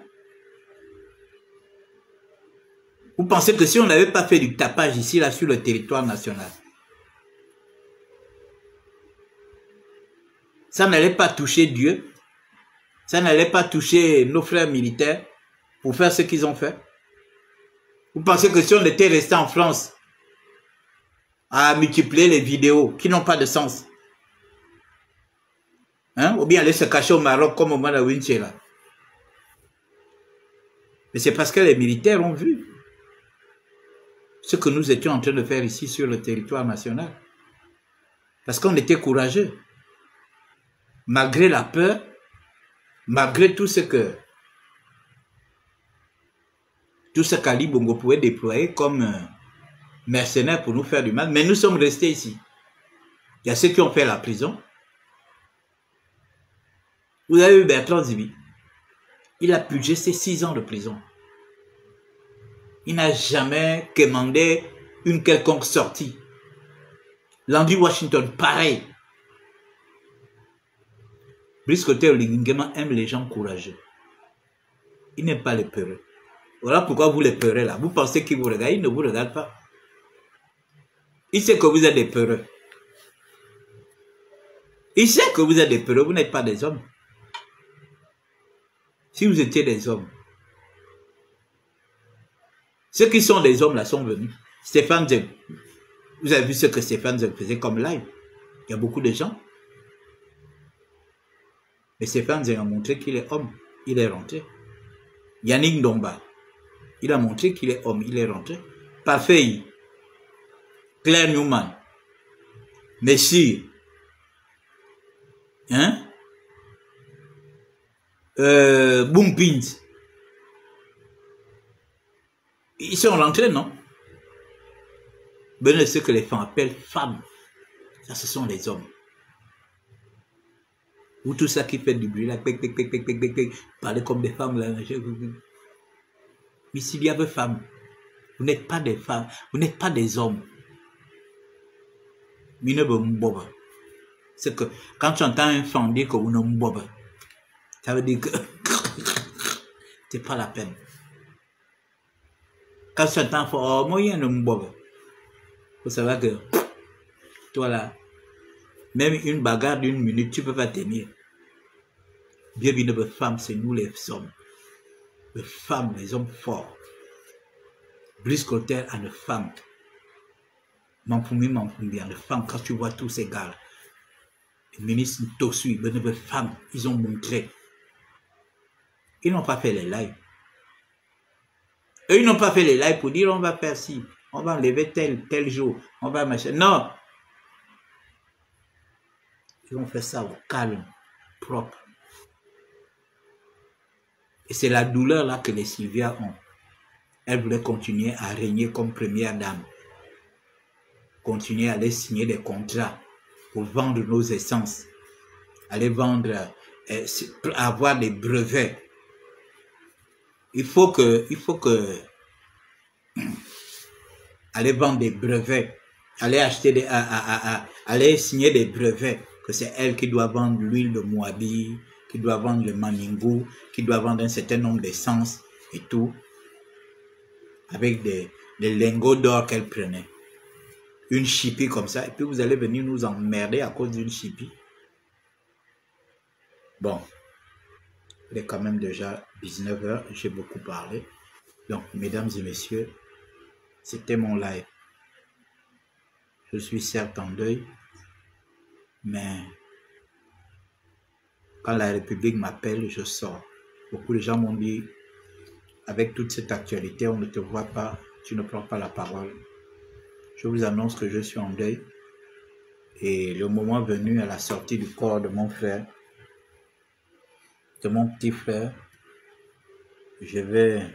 Vous pensez que si on n'avait pas fait du tapage ici, là, sur le territoire national, ça n'allait pas toucher Dieu, ça n'allait pas toucher nos frères militaires pour faire ce qu'ils ont fait? Vous pensez que si on était resté en France, à multiplier les vidéos qui n'ont pas de sens. Hein? Ou bien aller se cacher au Maroc comme au moment de Winchell. Mais c'est parce que les militaires ont vu ce que nous étions en train de faire ici sur le territoire national. Parce qu'on était courageux. Malgré la peur, malgré tout ce qu'Ali Bongo pouvait déployer comme mercenaires pour nous faire du mal, mais nous sommes restés ici. Il y a ceux qui ont fait la prison. Vous avez vu Bertrand Zibi. Il a purgé ses 6 ans de prison. Il n'a jamais commandé une quelconque sortie. Landry Washington, pareil. Brice Koté Oligingema aime les gens courageux. Il n'aime pas les peureux. Voilà pourquoi vous les peurez là. Vous pensez qu'il vous regarde, il ne vous regarde pas. Il sait que vous êtes des peureux. Il sait que vous êtes des peureux, vous n'êtes pas des hommes. Si vous étiez des hommes, ceux qui sont des hommes là sont venus. Stéphane Zeng, vous avez vu ce que Stéphane Zeng faisait comme live. Il y a beaucoup de gens. Mais Stéphane Zeng a montré qu'il est homme. Il est rentré. Yannick Ndomba, il a montré qu'il est homme. Il est rentré. Parfait. Claire Newman. Messi. Hein? Boompins. Ils sont rentrés, non? Ben, ce que les femmes appellent femmes. Ça, ce sont les hommes. Ou tout ça qui fait du bruit là, parler comme des femmes là. Mais s'il y avait femmes, vous n'êtes pas des femmes, vous n'êtes pas des hommes. C'est que quand tu entends un femme dire que vous n'êtes pas, ça veut dire que c'est pas la peine. Quand tu entends oh moyen de m'boba, faut savoir que toi là, même une bagarre d'une minute, tu peux pas tenir. Bienvenue les femmes, c'est nous les hommes. Les femmes, les hommes forts. Brice Koté a une femme. Mampoumi, bien, les femmes, quand tu vois tous ces gars là, les ministres Tosu, les femmes, ils ont montré. Ils n'ont pas fait les lives. Eux, ils n'ont pas fait les lives pour dire on va faire ci, on va enlever tel jour, on va machin. Non! Ils ont fait ça au calme, propre. Et c'est la douleur là que les Sylvia ont. Elles voulaient continuer à régner comme première dame. Continuer à aller signer des contrats pour vendre nos essences. Aller vendre, avoir des brevets. Il faut que aller vendre des brevets, aller acheter aller signer des brevets, que c'est elle qui doit vendre l'huile de Moabi, qui doit vendre le maningou, qui doit vendre un certain nombre d'essences et tout, avec des lingots d'or qu'elle prenait. Une chipie comme ça, et puis vous allez venir nous emmerder à cause d'une chipie. Bon. Il est quand même déjà 19 h, j'ai beaucoup parlé. Donc, mesdames et messieurs, c'était mon live. Je suis certes en deuil, mais quand la République m'appelle, je sors. Beaucoup de gens m'ont dit, avec toute cette actualité, on ne te voit pas, tu ne prends pas la parole. Je vous annonce que je suis en deuil. Et le moment venu, à la sortie du corps de mon frère, de mon petit frère, je vais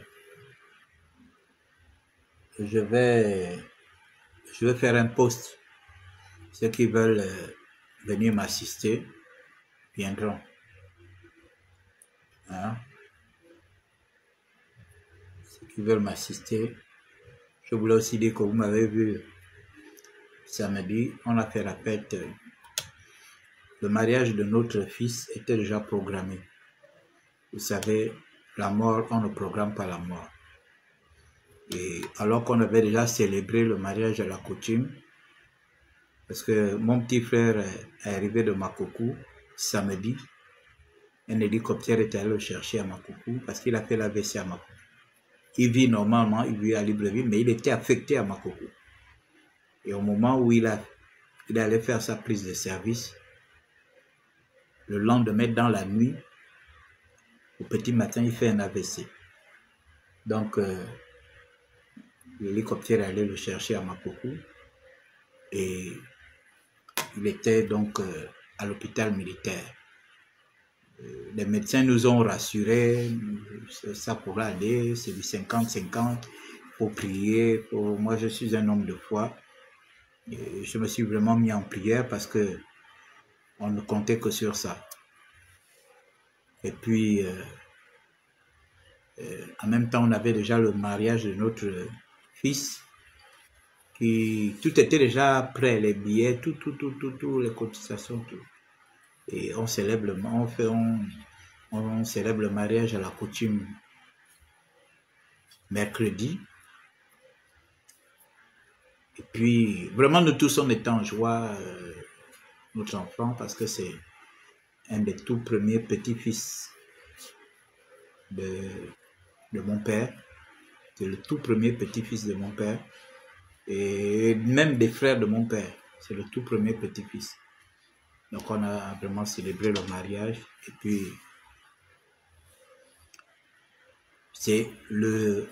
faire un post. Ceux qui veulent venir m'assister viendront. Hein? Ceux qui veulent m'assister, je voulais aussi dire que vous m'avez vu samedi, on a fait la fête. Le mariage de notre fils était déjà programmé. Vous savez, la mort, on ne programme pas la mort. Et alors qu'on avait déjà célébré le mariage à la coutume, parce que mon petit frère est arrivé de Makoukou samedi, un hélicoptère est allé le chercher à Makoukou parce qu'il a fait l'AVC à Makoukou. Il vit normalement, il vit à Libreville, mais il était affecté à Makoukou. Et au moment où il allait faire sa prise de service, le lendemain, dans la nuit, au petit matin, il fait un AVC. Donc, l'hélicoptère allait le chercher à Mapuku et il était donc à l'hôpital militaire. Les médecins nous ont rassurés, ça pourra aller, c'est du 50-50, pour prier. Moi, je suis un homme de foi. Et je me suis vraiment mis en prière parce que on ne comptait que sur ça. Et puis, en même temps, on avait déjà le mariage de notre fils. Tout était déjà prêt, les billets, tout, les cotisations, tout. Et on célèbre on célèbre le mariage à la coutume mercredi. Et puis, vraiment, nous tous, on était en joie, notre enfant, parce que c'est un des tout premiers petits-fils de mon père. C'est le tout premier petit-fils de mon père. Et même des frères de mon père. C'est le tout premier petit-fils. Donc, on a vraiment célébré le mariage. Et puis,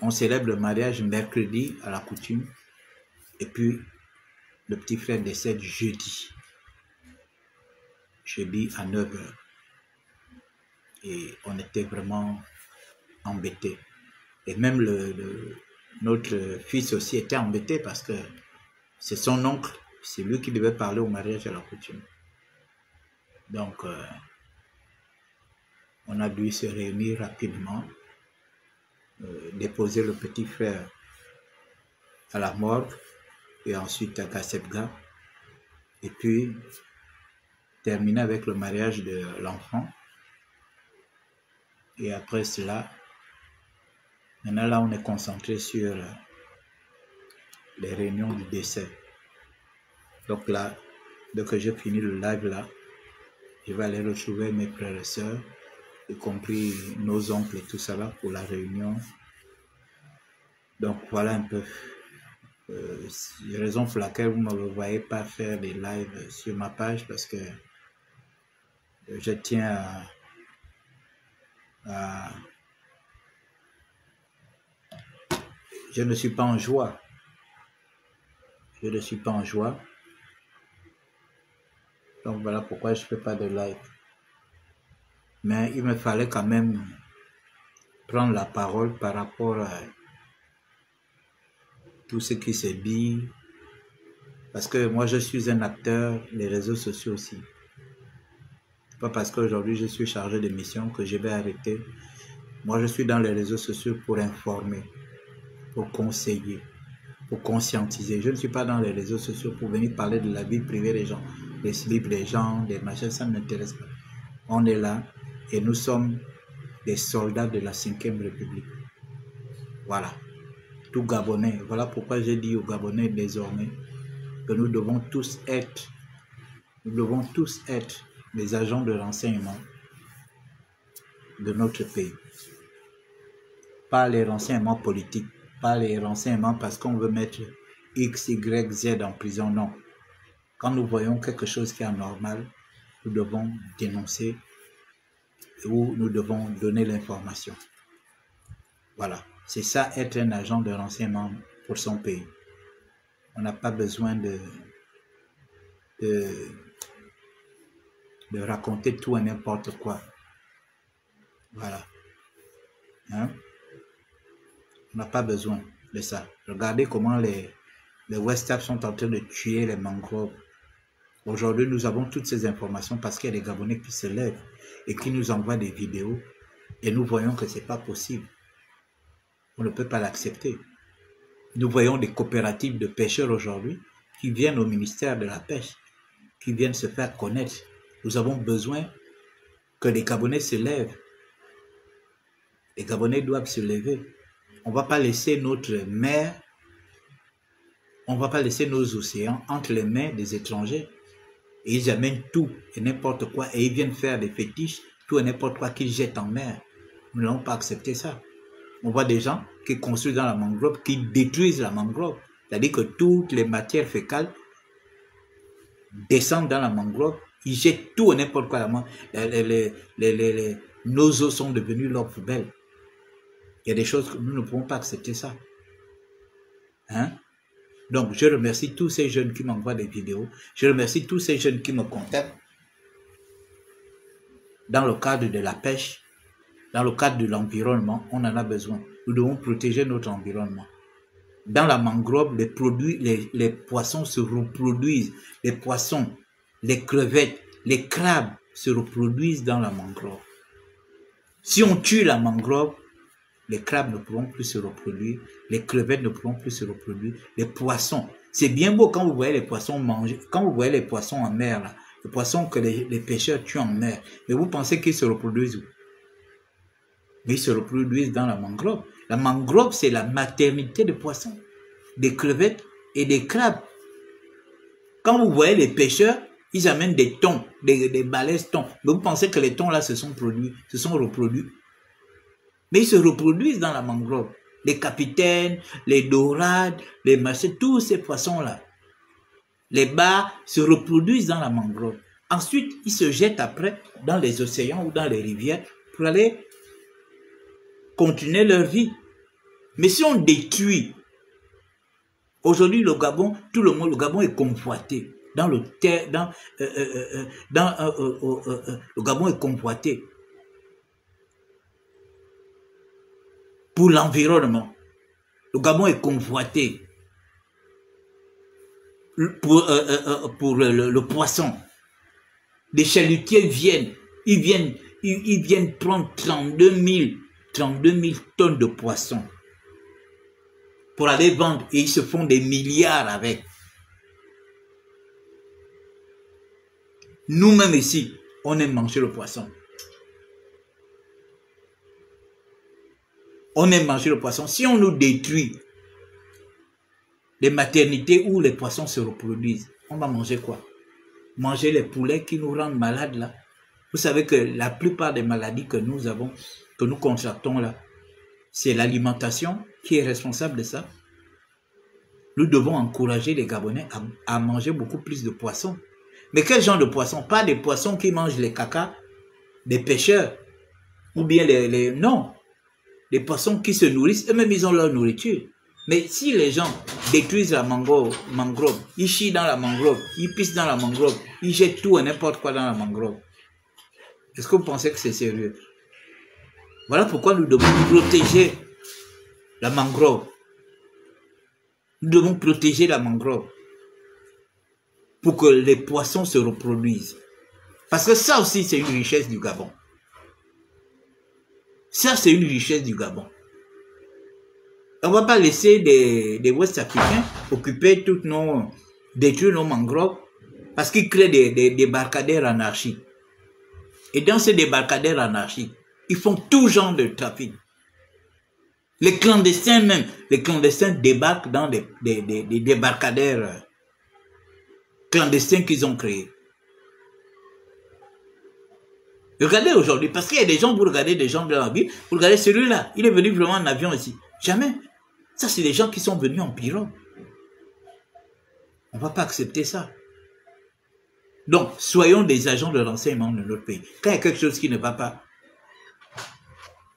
on célèbre le mariage mercredi à la coutume. Et puis, le petit frère décède jeudi. Jeudi à 9h. Et on était vraiment embêtés. Et même notre fils aussi était embêté parce que c'est son oncle, c'est lui qui devait parler au mariage à la coutume. Donc, on a dû se réunir rapidement, déposer le petit frère à la morgue et ensuite à Kassebga. Et puis, terminer avec le mariage de l'enfant. Et après cela, maintenant là, on est concentré sur les réunions du décès. Donc là, dès que j'ai fini le live là, je vais aller retrouver mes frères et sœurs, y compris nos oncles et tout ça là pour la réunion. Donc voilà un peu la raison pour laquelle vous ne me voyez pas faire des lives sur ma page, parce que je tiens je ne suis pas en joie. Je ne suis pas en joie. Donc voilà pourquoi je ne fais pas de live. Mais il me fallait quand même prendre la parole par rapport à tout ce qui s'est dit. Parce que moi, je suis un acteur des réseaux sociaux aussi. Pas parce qu'aujourd'hui, je suis chargé de mission que je vais arrêter. Moi, je suis dans les réseaux sociaux pour informer, pour conseiller, pour conscientiser. Je ne suis pas dans les réseaux sociaux pour venir parler de la vie privée des gens, des slips des gens, des machins, ça ne m'intéresse pas. On est là et nous sommes des soldats de la 5e République. Voilà. Tout Gabonais. Voilà pourquoi j'ai dit aux Gabonais désormais que nous devons tous être les agents de renseignement de notre pays. Pas les renseignements politiques, pas les renseignements parce qu'on veut mettre X, Y, Z en prison, non. Quand nous voyons quelque chose qui est anormal, nous devons dénoncer ou nous devons donner l'information. Voilà, c'est ça être un agent de renseignement pour son pays. On n'a pas besoin de raconter tout et n'importe quoi. Voilà. Hein? On n'a pas besoin de ça. Regardez comment les West-Af sont en train de tuer les mangroves. Aujourd'hui, nous avons toutes ces informations parce qu'il y a des Gabonais qui se lèvent et qui nous envoient des vidéos et nous voyons que ce n'est pas possible. On ne peut pas l'accepter. Nous voyons des coopératives de pêcheurs aujourd'hui qui viennent au ministère de la Pêche, qui viennent se faire connaître. Nous avons besoin que les Gabonais se lèvent. Les Gabonais doivent se lever. On ne va pas laisser notre mer, on ne va pas laisser nos océans entre les mains des étrangers. Et ils amènent tout et n'importe quoi et ils viennent faire des fétiches, tout et n'importe quoi qu'ils jettent en mer. Nous n'allons pas accepter ça. On voit des gens qui construisent dans la mangrove, qui détruisent la mangrove. C'est-à-dire que toutes les matières fécales descendent dans la mangrove, ils jettent tout n'importe quoi. Nos eaux sont devenues leur poubelle. Il y a des choses que nous ne pouvons pas accepter ça. Hein? Donc, je remercie tous ces jeunes qui m'envoient des vidéos. Je remercie tous ces jeunes qui me contactent dans le cadre de la pêche, dans le cadre de l'environnement. On en a besoin. Nous devons protéger notre environnement. Dans la mangrove, les poissons se reproduisent. Les poissons, les crevettes, les crabes se reproduisent dans la mangrove. Si on tue la mangrove, les crabes ne pourront plus se reproduire, les crevettes ne pourront plus se reproduire, les poissons. C'est bien beau quand vous voyez les poissons manger, quand vous voyez les poissons en mer, là, les poissons que les pêcheurs tuent en mer, mais vous pensez qu'ils se reproduisent où? Mais ils se reproduisent dans la mangrove. La mangrove, c'est la maternité des poissons, des crevettes et des crabes. Quand vous voyez les pêcheurs, ils amènent des thons, des balaises thons. Mais vous pensez que les thons là se sont reproduits. Mais ils se reproduisent dans la mangrove. Les capitaines, les dorades, les machins, tous ces poissons-là. Les bars se reproduisent dans la mangrove. Ensuite, ils se jettent après dans les océans ou dans les rivières pour aller continuer leur vie. Mais si on détruit, aujourd'hui le Gabon, tout le monde, le Gabon est convoité. Le Gabon est convoité pour l'environnement. Le Gabon est convoité pour le poisson. Les chalutiers viennent, ils viennent prendre 32 000 tonnes de poissons pour aller vendre et ils se font des milliards avec. Nous-mêmes ici, on aime manger le poisson. On aime manger le poisson. Si on nous détruit les maternités où les poissons se reproduisent, on va manger quoi? Manger les poulets qui nous rendent malades là. Vous savez que la plupart des maladies que nous avons, que nous contractons là, c'est l'alimentation qui est responsable de ça. Nous devons encourager les Gabonais à manger beaucoup plus de poissons. Mais quel genre de poissons? Pas des poissons qui mangent les cacas des pêcheurs. Ou bien non. Les poissons qui se nourrissent, eux-mêmes ils ont leur nourriture. Mais si les gens détruisent la mangrove, ils chient dans la mangrove, ils pissent dans la mangrove, ils jettent tout et n'importe quoi dans la mangrove. Est-ce que vous pensez que c'est sérieux? Voilà pourquoi nous devons protéger la mangrove. Nous devons protéger la mangrove pour que les poissons se reproduisent. Parce que ça aussi, c'est une richesse du Gabon. Ça, c'est une richesse du Gabon. On ne va pas laisser des Ouest-Africains occuper détruire nos mangroves parce qu'ils créent des débarcadères anarchiques. Et dans ces débarcadères anarchiques, ils font tout genre de trafic. Les clandestins même, les clandestins débarquent dans des débarcadères clandestins qu'ils ont créés. Regardez aujourd'hui, parce qu'il y a des gens, vous regardez des gens de la ville, vous regardez celui-là, il est venu vraiment en avion ici. Jamais. Ça, c'est des gens qui sont venus en pirogue. On ne va pas accepter ça. Donc, soyons des agents de renseignement de notre pays. Quand il y a quelque chose qui ne va pas,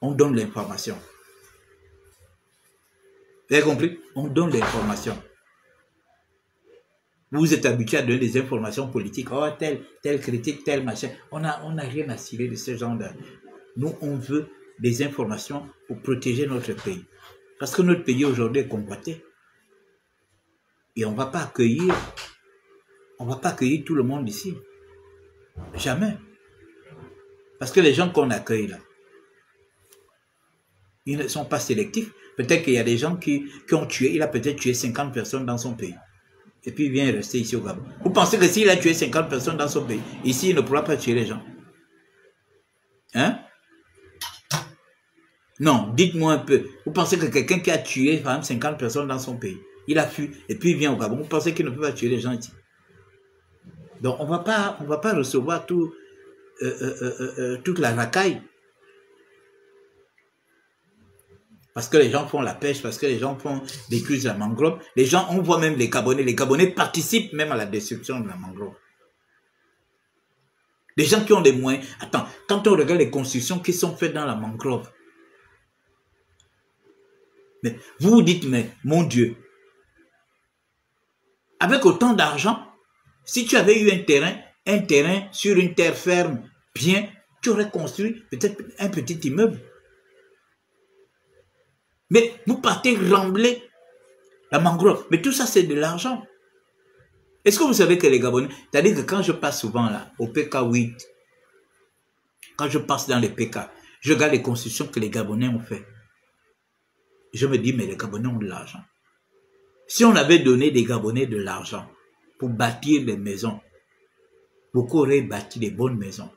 on donne l'information. Vous avez compris? On donne l'information. Vous êtes habitué à donner des informations politiques. Oh, tel critique, tel machin. On n'a rien à cirer de ce genre de... Nous, on veut des informations pour protéger notre pays. Parce que notre pays aujourd'hui est convoité. Et on ne va pas accueillir tout le monde ici. Jamais. Parce que les gens qu'on accueille là, ils ne sont pas sélectifs. Peut-être qu'il y a des gens qui ont tué, il a peut-être tué 50 personnes dans son pays. Et puis il vient rester ici au Gabon. Vous pensez que s'il a tué 50 personnes dans son pays, ici il ne pourra pas tuer les gens? Hein? Non, dites-moi un peu. Vous pensez que quelqu'un qui a tué par exemple 50 personnes dans son pays, il a fui et puis il vient au Gabon, vous pensez qu'il ne peut pas tuer les gens ici? Donc on va pas recevoir toute la racaille. Parce que les gens font la pêche, parce que les gens font des cuisses de la mangrove. Les gens, on voit même les Gabonais. Les Gabonais participent même à la destruction de la mangrove. Les gens qui ont des moyens. Attends, quand on regarde les constructions qui sont faites dans la mangrove, mais vous vous dites, mais mon Dieu, avec autant d'argent, si tu avais eu un terrain sur une terre ferme, bien, tu aurais construit peut-être un petit immeuble. Mais vous partez rembler la mangrove. Mais tout ça, c'est de l'argent. Est-ce que vous savez que les Gabonais, c'est-à-dire que quand je passe souvent là, au PK8, quand je passe dans les PK, je regarde les constructions que les Gabonais ont fait. Je me dis, mais les Gabonais ont de l'argent. Si on avait donné des Gabonais de l'argent pour bâtir des maisons, beaucoup auraient bâti des bonnes maisons.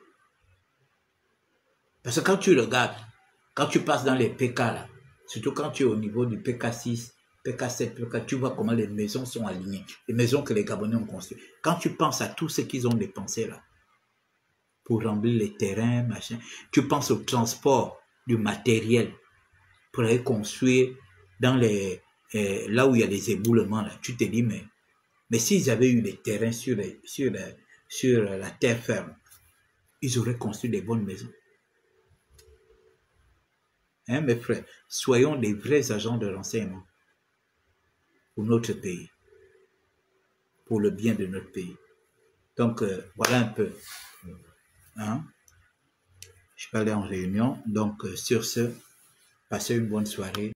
Parce que quand tu regardes, quand tu passes dans les PK là, surtout quand tu es au niveau du PK6, PK7, PK, tu vois comment les maisons sont alignées. Les maisons que les Gabonais ont construites. Quand tu penses à tout ce qu'ils ont dépensé là, pour remplir les terrains, machin, tu penses au transport du matériel pour aller construire dans les, là où il y a des éboulements là, tu te dis, mais s'ils avaient eu des terrains sur la terre ferme, ils auraient construit des bonnes maisons. Hein, mes frères, soyons des vrais agents de renseignement pour notre pays, pour le bien de notre pays. Donc, voilà un peu. Hein? Je peux aller en réunion. Donc, sur ce, passez une bonne soirée.